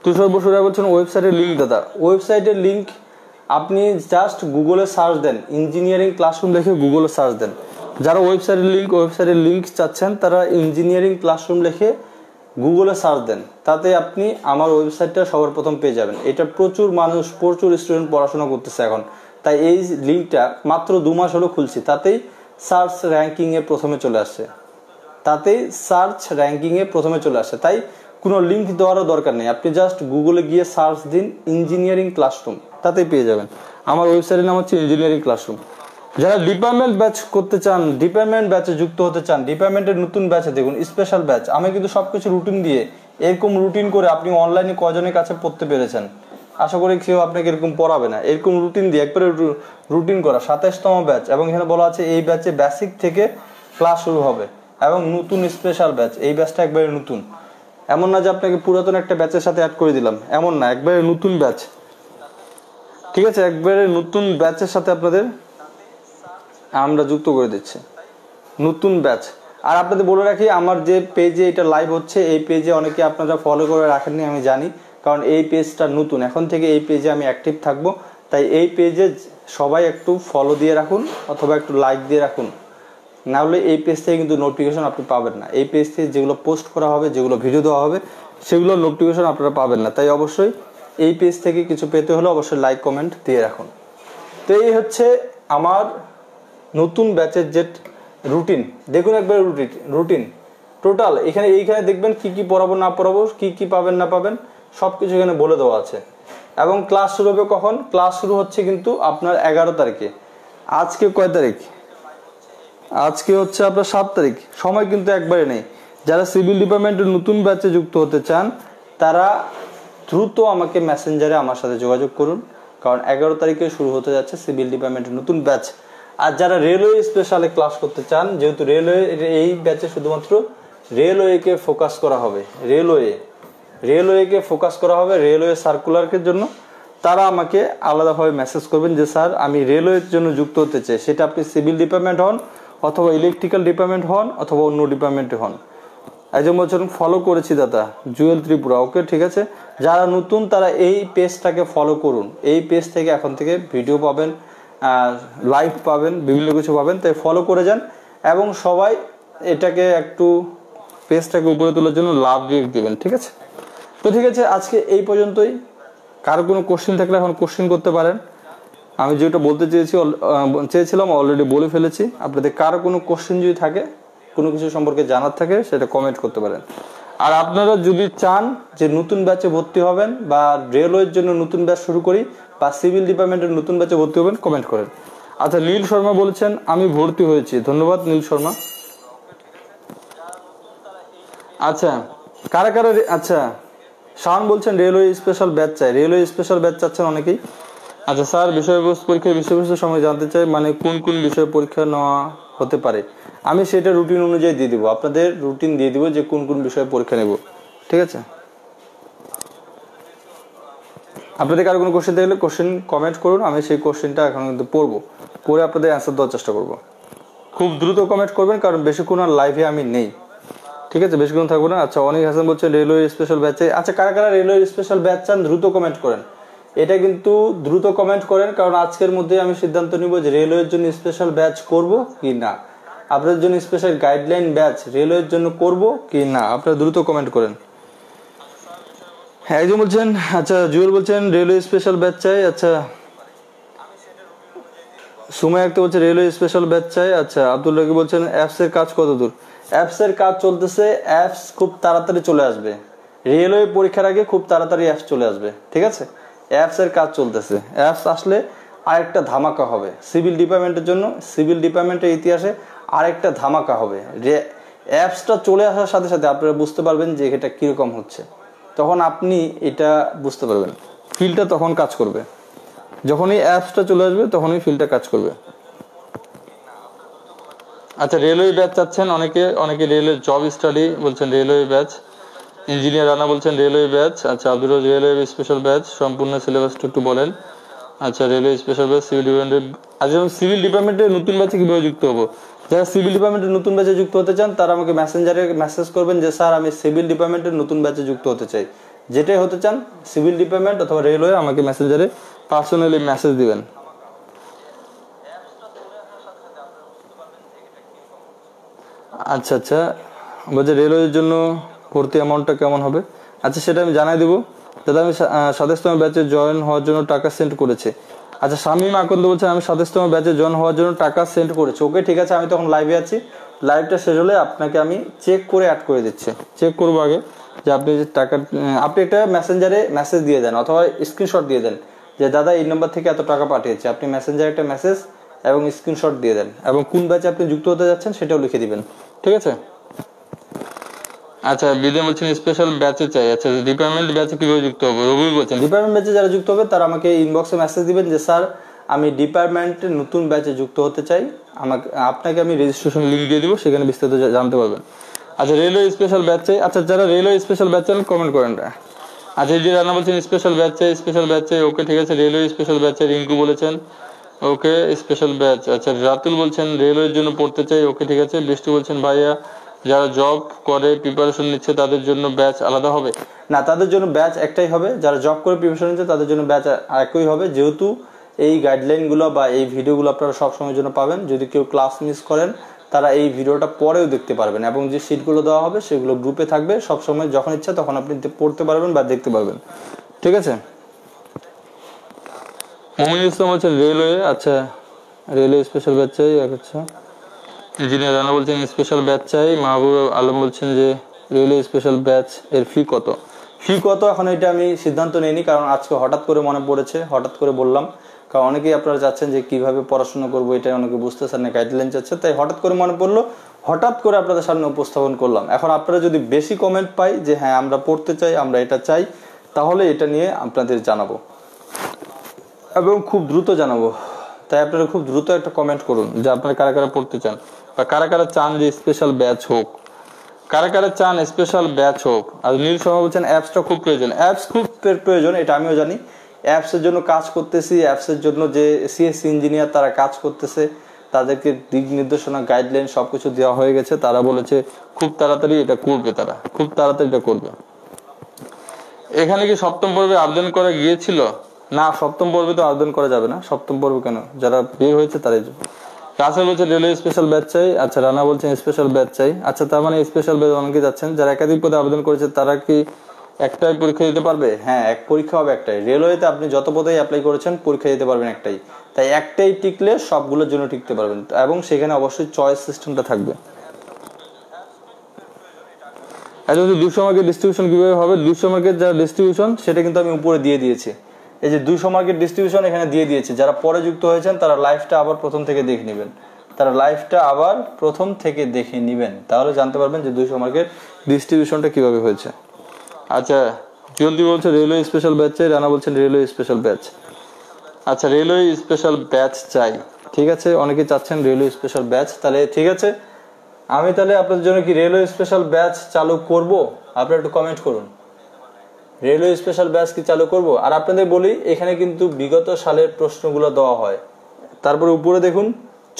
তুষার বসুরা বলছেন ওয়েবসাইটের লিঙ্ক দাদা। ওয়েবসাইটের লিঙ্ক আপনি জাস্ট গুগলে সার্চ দেন, ইঞ্জিনিয়ারিং ক্লাসরুম লিখে গুগলে সার্চ দেন। যারা ওয়েবসাইটের লিঙ্ক চাচ্ছেন তারা ইঞ্জিনিয়ারিং ক্লাসরুম লিখে গুগলে সার্চ দেন, তাতে আপনি আমার ওয়েবসাইটটা সবার প্রথম পেয়ে যাবেন। এটা প্রচুর মানুষ, প্রচুর স্টুডেন্ট পড়াশোনা করতেছে এখন। তাই এই লিঙ্কটা মাত্র 2 মাস হলো খুলছি, তাতেই সার্চ র্যাঙ্কিংয়ে প্রথমে চলে আসে। তাই কোনো লিঙ্ক দেওয়ারও দরকার নেই, আপনি জাস্ট গুগলে গিয়ে সার্চ দিন ইঞ্জিনিয়ারিং ক্লাসরুম, তাতেই পেয়ে যাবেন। আমার ওয়েবসাইটের নাম হচ্ছে ইঞ্জিনিয়ারিং ক্লাসরুম। যারা ডিপার্টমেন্ট ব্যাচ করতে চান, ডিপার্টমেন্ট ব্যাচে যুক্ত হতে চান, ডিপার্টমেন্টের নতুন ব্যাচে দেখুন স্পেশাল ব্যাচ। আমি কিন্তু সবকিছু রুটিন দিয়ে, এরকম রুটিন করে আপনি অনলাইনে কজনের কাছে পড়তে পেরেছেন? আশা করি কেউ আপনাকে এরকম পড়াবে না। এরকম রুটিন দিয়ে একবারে রুটিন করা 27তম ব্যাচ, এবং এখানে বলা আছে এই ব্যাচে বেসিক থেকে ক্লাস শুরু হবে, এবং নতুন স্পেশাল ব্যাচ। এই ব্যাচটা একবারে নতুন, এমন না যে আপনাকে পুরাতন একটা ব্যাচের সাথে অ্যাড করে দিলাম, এমন না, একবারে নতুন ব্যাচ, ঠিক আছে, একবারে নতুন ব্যাচের সাথে আপনাদের আমরা যুক্ত করে দিচ্ছি, নতুন ব্যাচ। আর আপনাদের বলে রাখি, আমার যে পেজে এটা লাইভ হচ্ছে, এই পেজে অনেকে আপনারা ফলো করে রাখেননি আমি জানি, কারণ এই পেজটা নতুন। এখন থেকে এই পেজে আমি অ্যাক্টিভ থাকবো, তাই এই পেজে সবাই একটু ফলো দিয়ে রাখুন অথবা একটু লাইক দিয়ে রাখুন, না হলে এই পেজ থেকে কিন্তু নোটিফিকেশন আপনি পাবেন না। এই পেজ থেকে যেগুলো পোস্ট করা হবে, যেগুলো ভিডিও দেওয়া হবে, সেগুলো নোটিফিকেশন আপনারা পাবেন না। তাই অবশ্যই এই পেজ থেকে কিছু পেতে হলে অবশ্যই লাইক কমেন্ট দিয়ে রাখুন। তো এই হচ্ছে আমার নতুন ব্যাচের যে রুটিন, দেখুন একবার রুটিন টোটাল। এইখানে দেখবেন কি কি পড়াবো না পড়াবো, কি কি পাবেন না পাবেন, সবকিছু এখানে বলে দেওয়া আছে। এবং ক্লাস শুরু হবে কখন? ক্লাস শুরু হচ্ছে কিন্তু আপনার 11 তারিখে। আজকে কয় তারিখ? আজকে হচ্ছে আপনার 7 তারিখ। সময় কিন্তু একবারে নেই। যারা সিভিল ডিপার্টমেন্টের নতুন ব্যাচে যুক্ত হতে চান তারা দ্রুত আমাকে মেসেঞ্জারে আমার সাথে যোগাযোগ করুন, কারণ 11 তারিখে শুরু হতে যাচ্ছে সিভিল ডিপার্টমেন্টের নতুন ব্যাচ। আর যারা রেলওয়ে স্পেশালে ক্লাস করতে চান, যেহেতু রেলওয়ে এই ব্যাচে শুধুমাত্র রেলওয়েকে ফোকাস করা হবে, রেলওয়ে রেলওয়েকে ফোকাস করা হবে, রেলওয়ে সার্কুলারের জন্য। তারা আমাকে আলাদাভাবে মেসেজ করবেন যে স্যার আমি রেলওয়ের জন্য যুক্ত হতে চাই, সেটা আপনি সিভিল ডিপার্টমেন্ট হন অথবা ইলেকট্রিক্যাল ডিপার্টমেন্ট হন অথবা অন্য ডিপার্টমেন্টে হন। একজন বছর ফলো করেছি দাদা, জুয়েল ত্রিপুরা, ওকে ঠিক আছে। যারা নতুন তারা এই পেজটাকে ফলো করুন, এই পেজ থেকে এখন থেকে ভিডিও পাবেন, লাইভ পাবেন, বিভিন্ন কিছু পাবেন, তাই ফলো করে যান এবং সবাই এটাকে একটু পেজটাকে উপরে তোলার জন্য লাভ রিয়েক্ট দেবেন, ঠিক আছে। তো ঠিক আছে, আজকে এই পর্যন্তই। কারো কোনো কোশ্চেন থাকলে এখন কোশ্চেন করতে পারেন। আমি যেটা বলতে চেয়েছিলাম অলরেডি বলে ফেলেছি। আপনাদের কারো কোনো কোশ্চেন যদি থাকে, কোনো কিছু সম্পর্কে জানার থাকে, সেটা কমেন্ট করতে পারেন। আর আপনারা যদি চান যে নতুন ব্যাচে ভর্তি হবেন বা রেলওয়ের জন্য নতুন ব্যাচ শুরু করি বা সিভিল ডিপার্টমেন্টের নতুন ব্যাচে ভর্তি হবেন, কমেন্ট করেন। আচ্ছা, নীল শর্মা বলছেন আমি ভর্তি হয়েছি, ধন্যবাদ নীল শর্মা। আচ্ছা, কারা কারা, আচ্ছা শাওন বলছেন রেলওয়ে স্পেশাল ব্যাচ চাই, রেলওয়ে স্পেশাল ব্যাচ চাচ্ছেন অনেকেই। আচ্ছা স্যার, বিষয়বস্তু পরীক্ষার বিষয়বস্তুর সময় জানতে চাই, মানে কোন কোন বিষয়ে পরীক্ষা নেওয়া হতে পারে। আমি সেটা রুটিন অনুযায়ী দিয়ে দিব, আপনাদের রুটিন দিয়ে দিব যে কোন কোন বিষয়ে পরীক্ষা নেব, ঠিক আছে। আপনাদের কারো কোনো কোশ্চেন থাকলে কোশ্চেন কমেন্ট করুন, আমি সেই কোশ্চেনটা এখন কিন্তু পড়ে আপনাদের অ্যান্সার দেওয়ার চেষ্টা করব। খুব দ্রুত কমেন্ট করবেন, কারণ বেশিক্ষণ আর লাইভে আমি নেই, ঠিক আছে, বেশিক্ষণ থাকবো না। আচ্ছা, অনিক হাসান বলছেন রেলওয়ে স্পেশাল ব্যাচে। আচ্ছা, কারা কারা রেলওয়ে স্পেশাল ব্যাচ চান দ্রুত কমেন্ট করেন, এটা কিন্তু দ্রুত কমেন্ট করেন, কারণ আজকের মধ্যে আমি সিদ্ধান্ত নিব যে রেলওয়ের জন্য স্পেশাল ব্যাচ করব কি না। আপনাদের জন্য স্পেশাল গাইডলাইন ব্যাচ রেলওয়ের জন্য করব কি না, আপনারা দ্রুত কমেন্ট করেন। হ্যাঁ, একজন বলছেন, আচ্ছা জুয়েল বলছেন রেলওয়ে স্পেশাল ব্যাচ চাই। আচ্ছা, সুমাই একটা বলছে রেলওয়ে স্পেশাল ব্যাচ চাই। আচ্ছা, আব্দুল রাকি বলছেন অ্যাপস এর কাজ কত দূর। অ্যাপস এর কাজ চলতেছে, অ্যাপস খুব তাড়াতাড়ি চলে আসবে, রেলওয়ে পরীক্ষার আগে খুব তাড়াতাড়ি অ্যাপস চলে আসবে, ঠিক আছে। অ্যাপস এর কাজ চলতেছে, অ্যাপস আসলে আরেকটা ধামাকা হবে সিভিল ডিপার্টমেন্টের জন্য, সিভিল ডিপার্টমেন্টের ইতিহাসে আরেকটা ধামাকা হবে। অ্যাপসটা চলে আসার সাথে সাথে আপনারা বুঝতে পারবেন যে এটা কিরকম হচ্ছে, তখন আপনি এটা বুঝতে পারবেন, ফিলটা তখন কাজ করবে। যখনই অ্যাপসটা চলে আসবে তখনই ফিলটা কাজ করবে। আচ্ছা, রেলওয়ে ব্যাচ চাচ্ছেন অনেকে রেলওয়ে জব স্টাডি বলছেন রেলওয়ে ব্যাচ। ইঞ্জিনিয়ার রানা বলছেন রেলওয়ে ব্যাচ। আচ্ছা, আব্দুল রোজ রেলওয়ে স্পেশাল ব্যাচ, সম্পূর্ণ সিলেবাসটা একটু বলেন। আচ্ছা, রেলওয়ে স্পেশাল ব্যাচ সিভিল ডিপার্টমেন্টের। আচ্ছা, সিভিল ডিপার্টমেন্টের নতুন ব্যাচে কিভাবে যুক্ত হবো। যারা সিভিল ডিপার্টমেন্টের নতুন ব্যাচে যুক্ত হতে চান তারা আমাকে মেসেঞ্জারে মেসেজ করবেন যে স্যার আমি সিভিল ডিপার্টমেন্টের নতুন ব্যাচে যুক্ত হতে চাই। যেটাই হতে চান সিভিল ডিপার্টমেন্ট অথবা রেলওয়ে, আমাকে মেসেঞ্জারে পার্সোনালি মেসেজ দিবেন। আচ্ছা আচ্ছা, বলছে রেলওয়ের জন্য ভর্তি অ্যামাউন্টটা কেমন হবে। আচ্ছা, সেটা আমি জানাই দেবো দাদা। আমি 27তম ব্যাচে জয়েন হওয়ার জন্য টাকা সেন্ড করেছে। আচ্ছা, শামীম আকন্দ বলছেন আমি 27তম ব্যাচে জয়েন হওয়ার জন্য টাকা সেন্ড করেছি। ওকে, ঠিক আছে, আমি তখন লাইভে আছি, লাইভটা শেষ হলে আপনাকে আমি চেক করে অ্যাড করে দিচ্ছি। চেক করবো আগে যে আপনি যে টাকা, আপনি একটা মেসেঞ্জারে মেসেজ দিয়ে দেন অথবা স্ক্রিনশট দিয়ে দেন যে দাদা এই নাম্বার থেকে এত টাকা পাঠিয়েছে। আপনি মেসেঞ্জারে একটা মেসেজ এবং স্ক্রিনশট দিয়ে দেন এবং কোন ব্যাচে আপনি যুক্ত হতে যাচ্ছেন সেটাও লিখে দিবেন, ঠিক আছে। আচ্ছা, বিদে বলছেন স্পেশাল ব্যাচে চাই। আচ্ছা, ডিপার্টমেন্ট ব্যাচে কিভাবে যুক্ত হবে। রবি বলছেন ডিপার্টমেন্ট ব্যাচে যারা যুক্ত হবে তারা আমাকে ইনবক্সে মেসেজ দিবেন যে স্যার আমি ডিপার্টমেন্টের নতুন ব্যাচে যুক্ত হতে চাই, আপনাকে আমি রেজিস্ট্রেশন লিঙ্ক দিয়ে দিব, সেখানে বিস্তারিত জানতে পারবেন। আচ্ছা, রেলওয়ে স্পেশাল ব্যাচ চাই। আচ্ছা, যারা রেলওয়ে স্পেশাল ব্যাচ চান কমেন্ট করেন। আচ্ছা, এই যে রান্না বলছেন স্পেশাল ব্যাচ চাই, স্পেশাল ব্যাচ চাই। ওকে, ঠিক আছে, রেলওয়ে স্পেশাল ব্যাচ চাই। রিঙ্কু বলেছেন ওকে স্পেশাল ব্যাচ। আচ্ছা, রাতুল বলছেন রেলওয়ের জন্য পড়তে চাই। ওকে, ঠিক আছে। বৃষ্টি বলছেন ভাইয়া যারা জব করে প্রিপারেশন নিচ্ছে তাদের জন্য ব্যাচ আলাদা হবে না, তাদের জন্য ব্যাচ একটাই হবে। যারা জব করে প্রিপারেশন নিচ্ছে তাদের জন্য ব্যাচ একই হবে, যেহেতু এই গাইডলাইনগুলো বা এই ভিডিওগুলো আপনারা সবসময়ের জন্য পাবেন। যদি কেউ ক্লাস মিস করেন তারা এই ভিডিওটা পরেও দেখতে পারবেন এবং যে সিটগুলো দেওয়া হবে সেগুলো গ্রুপে থাকবে, সবসময় যখন ইচ্ছা তখন আপনি পড়তে পারবেন বা দেখতে পারবেন, ঠিক আছে। মমিনুল ইসলাম বলছেন রেলওয়ে। আচ্ছা, রেলওয়ে স্পেশাল ব্যাচ চাই। আচ্ছা, ইঞ্জিনিয়ার রানা বলছেন স্পেশাল ব্যাচ চাই। মাহবুব আলম বলছেন যে রেলওয়ে স্পেশাল ব্যাচ এর ফি কত। এখন এটা আমি সিদ্ধান্ত নিইনি, কারণ আজকে হঠাৎ করে মনে পড়েছে, হঠাৎ করে বললাম। কারণ অনেকেই আপনারা যাচ্ছেন যে কিভাবে পড়াশোনা করবো, এটা অনেকে বুঝতেছেন না, গাইডলাইন চাচ্ছে, তাই হঠাৎ করে মনে পড়লো, হঠাৎ করে আপনাদের সামনে উপস্থাপন করলাম। এখন আপনারা যদি বেশি কমেন্ট পাই যে হ্যাঁ আমরা পড়তে চাই, আমরা এটা চাই, তাহলে এটা নিয়ে আপনাদের জানাবো এবং খুব দ্রুত জানাবো। তাই আপনারা খুব দ্রুত একটা কমেন্ট করুন যে আপনারা কারা কারা পড়তে চান বা কারা কারা চান যে স্পেশাল ব্যাচ হোক। কারা কারা চান স্পেশাল ব্যাচ হোক? আর নীল শর্মা বলছেন অ্যাপসটা খুব প্রয়োজন। অ্যাপস খুব প্রয়োজন, এটা আমিও জানি। অ্যাপসের জন্য কাজ করতেছি, অ্যাপসের জন্য যে সিএসসি ইঞ্জিনিয়ার তারা কাজ করতেছে, তাদেরকে দিক নির্দেশনা গাইডলাইন সবকিছু দেওয়া হয়ে গেছে। তারা বলেছে খুব তাড়াতাড়ি এটা করবে, তারা খুব তাড়াতাড়ি এটা করবে। এখানে কি সপ্তম পর্বে আবেদন করা গিয়েছিল? না, সপ্তম পর্বে তো আবেদন করা যাবে না। সপ্তম পর্ব কেন? যারা বের হয়েছে তারাই। রাসেল বলছে রেলওয়ে স্পেশাল ব্যাচ চাই। আচ্ছা, রানা বলছেন স্পেশাল ব্যাচ চাই। আচ্ছা, তার মানে স্পেশাল ব্যাচ অনেকে যাচ্ছেন। যারা একাধিক পদে আবেদন করেছে তারা কি একটাই পরীক্ষা দিতে পারবে? হ্যাঁ, এক পরীক্ষা হবে একটাই। রেলওয়েতে আপনি যত পদেই অ্যাপ্লাই করেছেন পরীক্ষা দিতে পারবেন একটাই। তাই একটাই টিকলে সবগুলোর জন্য টিকতে পারবেন, এবং সেখানে অবশ্যই চয়েস সিস্টেমটা থাকবে। আচ্ছা, 200 মার্কের ডিস্ট্রিবিউশন কিভাবে হবে? 200 মার্কের যারা ডিস্ট্রিবিউশন সেটা কিন্তু আমি উপরে দিয়ে দিয়েছি। এই যে 200 মার্কের ডিস্ট্রিবিউশন এখানে দিয়ে দিয়েছি। যারা পরে যুক্ত হয়েছেন তারা লাইভটা আবার প্রথম থেকে দেখে নেবেন, তাহলে জানতে পারবেন যে 200 মার্কের ডিস্ট্রিবিউশনটা কিভাবে হয়েছে। আচ্ছা, জলদি বলছে রেলওয়ে স্পেশাল ব্যাচ চাই। রানা বলছেন রেলওয়ে স্পেশাল ব্যাচ। আচ্ছা, রেলওয়ে স্পেশাল ব্যাচ চাই। ঠিক আছে, অনেকে চাচ্ছেন রেলওয়ে স্পেশাল ব্যাচ। তাহলে ঠিক আছে, আমি তাহলে আপনাদের জন্য কি রেলওয়ে স্পেশাল ব্যাচ চালু করব? আপনারা একটু কমেন্ট করুন, রেলওয়ে স্পেশাল ব্যাচ কি চালু করব? আর আপনাদের বলি, এখানে কিন্তু বিগত সালের প্রশ্নগুলো দেওয়া হয়। তারপরে উপরে দেখুন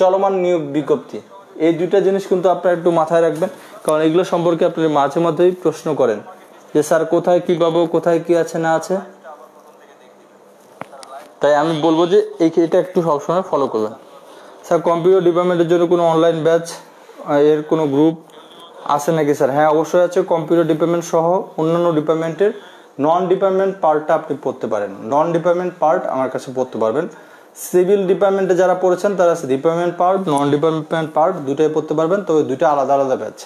চলমান নিয়োগ বিজ্ঞপ্তি। এই দুইটা জিনিস কিন্তু আপনারা একটু মাথায় রাখবেন, কারণ এগুলো সম্পর্কে আপনারা মাঝে মধ্যেই প্রশ্ন করেন যে স্যার কোথায় কি পাবো, কোথায় কি আছে না আছে। তাই আমি বলবো যে এটা একটু সবসময় ফলো করবেন। স্যার কম্পিউটার ডিপার্টমেন্টের জন্য কোনো অনলাইন ব্যাচ এর কোনো গ্রুপ আছে নাকি? স্যার হ্যাঁ, অবশ্যই আছে। কম্পিউটার ডিপার্টমেন্ট সহ অন্যান্য ডিপার্টমেন্টের নন ডিপার্টমেন্ট পার্টটা আপনি পড়তে পারেন। নন ডিপার্টমেন্ট পার্ট আমার কাছে পড়তে পারবেন। সিভিল ডিপার্টমেন্টে যারা পড়েছেন তারা ডিপার্টমেন্ট পার্ট, নন ডিপার্টমেন্ট পার্ট দুটোই পড়তে পারবেন, তবে দুটো আলাদা আলাদা ব্যাচ।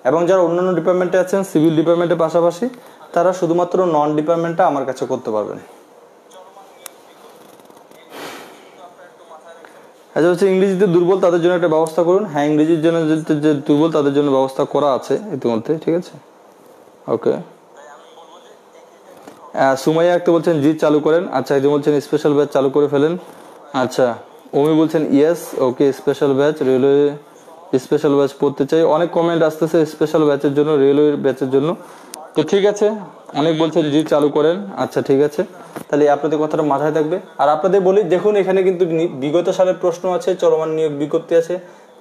এবং যারা অন্যান্য ডিপার্টমেন্টে আছেন সিভিল ডিপার্টমেন্টের পাশাপাশি, তারা শুধুমাত্র নন ডিপার্টমেন্টটা আমার কাছে করতে পারবেন। আচ্ছা, হচ্ছে ইংরেজিতে দুর্বল তাদের জন্য একটা ব্যবস্থা করুন। হ্যাঁ, ইংরেজির জন্য যে দুর্বল তাদের জন্য ব্যবস্থা করা আছে ইতিমধ্যে। ঠিক আছে, ওকে। সুমাইয়া একটা বলছেন জি চালু করেন। আচ্ছা, এই যে বলছেন স্পেশাল ব্যাচ চালু করে ফেলেন। আচ্ছা, ওমি বলছেন ইয়েস, ওকে special batch, railway special batch পড়তে চাই। অনেক কমেন্ট আসতেছে স্পেশাল ব্যাচের জন্য, রেলওয়ের ব্যাচের জন্য। তো ঠিক আছে, অনেক বলছেন জি চালু করেন। আচ্ছা ঠিক আছে, তাহলে আপনাদের কথাটা মাথায় থাকবে। আর আপনাদের বলি, দেখুন এখানে কিন্তু বিগত সালের প্রশ্ন আছে, চলমান নিয়োগ বিজ্ঞপ্তি আছে।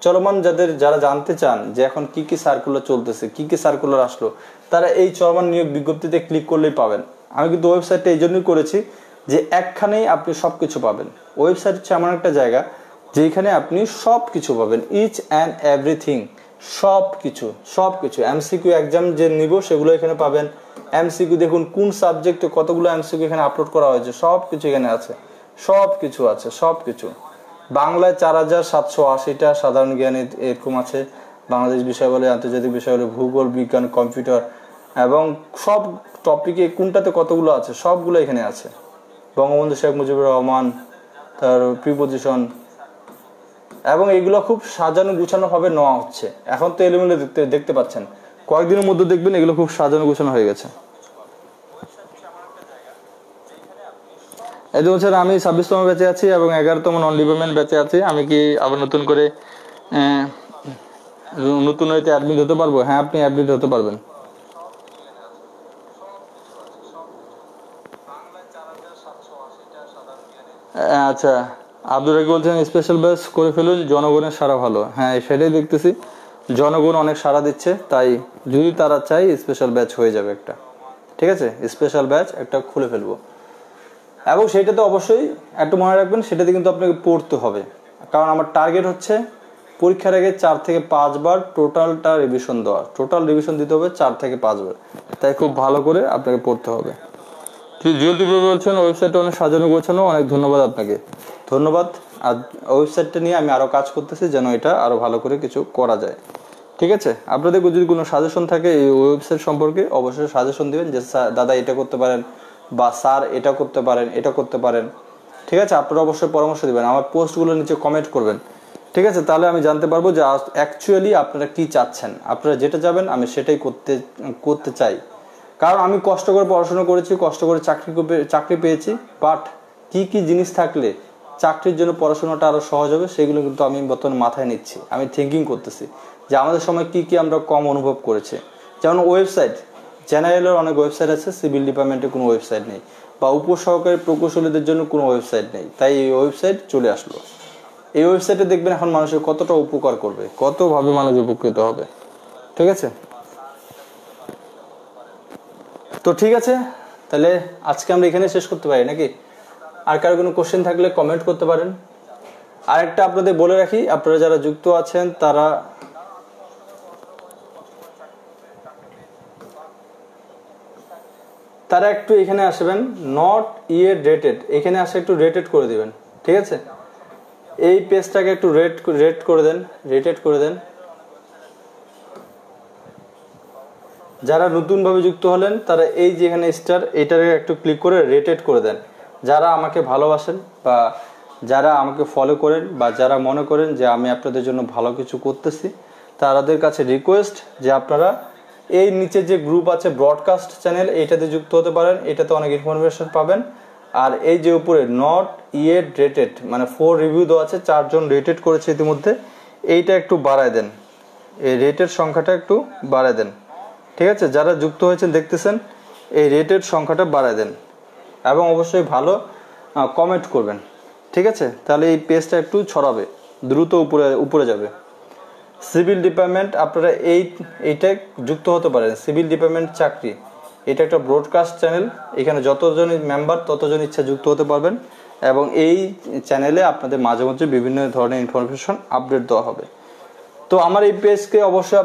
চলমান যারা জানতে চান যে এখন কি কি সার্কুলার চলতেছে, কি কি সার্কুলার আসলো, তারা এই চলমান নিয়োগ বিজ্ঞপ্তিতে ক্লিক করলেই পাবেন। আমি কিন্তু ওয়েবসাইটটা এই জন্যই করেছি যে একখানেই আপনি সবকিছু পাবেন। ওয়েবসাইট হচ্ছে এমন একটা জায়গা যেখানে আপনি সবকিছু পাবেন, ইচ অ্যান্ড এভরিথিং, সবকিছু। এমসিকিউ এক্সাম যে নিব সেগুলো এখানে পাবেন। এমসিকিউ দেখুন কোন সাবজেক্টে কতগুলো এমসিকিউ এখানে আপলোড করা হয়েছে, সবকিছু এখানে আছে, সবকিছু। বাংলায় 4780টা সাধারণ জ্ঞানে এরকম আছে, বাংলাদেশ বিষয় বলে, আন্তর্জাতিক বিষয় বলে, ভূগোল, বিজ্ঞান, কম্পিউটার, এবং সব টপিকে কোনটাতে কতগুলো আছে সবগুলো এখানে আছে। বঙ্গবন্ধু শেখ মুজিবুর রহমান, তার প্রিপোজিশন, এবং এগুলো খুব সাজানো গুছানো ভাবে নেওয়া হচ্ছে। এখন তো এলোমেলো দেখতে পাচ্ছেন, কয়েকদিনের মধ্যে দেখবেন এগুলো খুব সাজানো গুছানো হয়ে গেছে। এই যে বলছেন আমি 26তম ব্যাচে আছি এবং 11তম নন ডিপার্টমেন্ট ব্যাচে আছি, আমি কি আবার নতুন করে হইতে অ্যাডমিট হতে পারবো? হ্যাঁ, আপনি অ্যাডমিট হতে পারবেন। আচ্ছা, আব্দুর রাকিব বলছেন স্পেশাল ব্যাচ করে ফেলুন, জনগণের সাড়া ভালো। হ্যাঁ, সেটাই দেখতেছি, জনগণ অনেক সাড়া দিচ্ছে। তাই যদি তারা চাই স্পেশাল ব্যাচ হয়ে যাবে একটা। ঠিক আছে, স্পেশাল ব্যাচ একটা খুলে ফেলবো। এবং সেটাতে অবশ্যই একটু মনে রাখবেন, সেটাতে কিন্তু আপনাকে পড়তে হবে, কারণ আমার টার্গেট হচ্ছে পরীক্ষার আগে 4 থেকে 5 বার টোটালটা রিভিশন দেওয়া। টোটাল রিভিশন দিতে হবে 4 থেকে 5 বার, তাই খুব ভালো করে আপনাকে পড়তে হবে। জলদি বলছেন ওয়েবসাইটটা অনেক সাজানো গোছানো, অনেক ধন্যবাদ আপনাকে। ধন্যবাদ। আর ওয়েবসাইটটা নিয়ে আমি আরো কাজ করতেছি যেন এটা আরো ভালো করে কিছু করা যায়। ঠিক আছে, আপনাদের যদি কোনো সাজেশন থাকে এই ওয়েবসাইট সম্পর্কে অবশ্যই সাজেশন দিবেন যে দাদা এটা করতে পারেন, বা স্যার এটা করতে পারেন। ঠিক আছে, আপনারা অবশ্যই পরামর্শ দিবেন, আমার পোস্টগুলোর নিচে কমেন্ট করবেন। ঠিক আছে, তাহলে আমি জানতে পারবো যে অ্যাকচুয়ালি আপনারা কি চাচ্ছেন। আপনারা যেটা যাবেন আমি সেটাই করতে চাই, কারণ আমি কষ্ট করে পড়াশোনা করেছি, কষ্ট করে চাকরি পেয়েছি। বাট কি কি জিনিস থাকলে চাকরির জন্য পড়াশোনাটা আরো সহজ হবে সেগুলো কিন্তু আমি বর্তমানে মাথায় নিচ্ছি, আমি থিঙ্কিং করতেছি। যে আমাদের সময় কি কি আমরা কম অনুভব করেছি। যেমন ওয়েবসাইট, জেনারেলের অনেক ওয়েবসাইট আছে, সিভিল ডিপার্টমেন্টে কোনো ওয়েবসাইট নেই, বা উপসহকারী প্রকৌশলীদের জন্য কোনো ওয়েবসাইট নেই, তাই এই ওয়েবসাইট চলে আসলো। এই ওয়েবসাইটে দেখবেন এখন মানুষের কতটা উপকার করবে, কতভাবে মানুষ উপকৃত হবে। ঠিক আছে, তো ঠিক আছে, তাহলে আজকে আমরা এখানে শেষ করতে পারি নাকি? আর কারো কোনো কোশ্চেন থাকলে কমেন্ট করতে পারেন। আরেকটা আপনাদের বলে রাখি, আপনারা যারা যুক্ত আছেন তারা একটু এখানে আসবেন, নট ইয়েট রেটেড, এখানে আসে একটু রেটেড করে দিবেন। ঠিক আছে, এই পেজটাকে একটু রেট করে দেন, রেটেড করে দেন। যারা নতুনভাবে যুক্ত হলেন তারা এই যে এখানে স্টার, এটাকে একটু ক্লিক করে রেটেড করে দেন। যারা আমাকে ভালোবাসেন বা যারা আমাকে ফলো করেন বা যারা মনে করেন যে আমি আপনাদের জন্য ভালো কিছু করতেছি, তাদের কাছে রিকোয়েস্ট যে আপনারা এই নিচে যে গ্রুপ আছে ব্রডকাস্ট চ্যানেল, এইটাতে যুক্ত হতে পারেন, এটাতে অনেক ইনফরমেশন পাবেন। আর এই যে উপরে নট ইয়েট রেটেড, মানে 4 রিভিউ দেওয়া আছে, 4 জন রেটেড করেছে ইতিমধ্যে, এইটা একটু বাড়ায় দেন, এই রেটেড সংখ্যাটা একটু বাড়ায় দেন। ঠিক আছে, যারা যুক্ত হয়েছেন দেখতেছেন, এই রেটেড সংখ্যাটা বাড়ায় দেন এবং অবশ্যই ভালো কমেন্ট করবেন। ঠিক আছে, তাহলে এই পেজটা একটু ছড়াবে, দ্রুত উপরে যাবে। সিভিল ডিপার্টমেন্ট, আপনারা এইটা যুক্ত হতে পারেন, সিভিল ডিপার্টমেন্ট চাকরি, এটা একটা ব্রডকাস্ট চ্যানেল, এখানে যতজন মেম্বার ততজন ইচ্ছা যুক্ত হতে পারবেন এবং এই চ্যানেলে আপনাদের মাঝে মধ্যে বিভিন্ন ধরনের ইনফরমেশন আপডেট দেওয়া হবে। তো আমার এই পেজকে অবশ্যই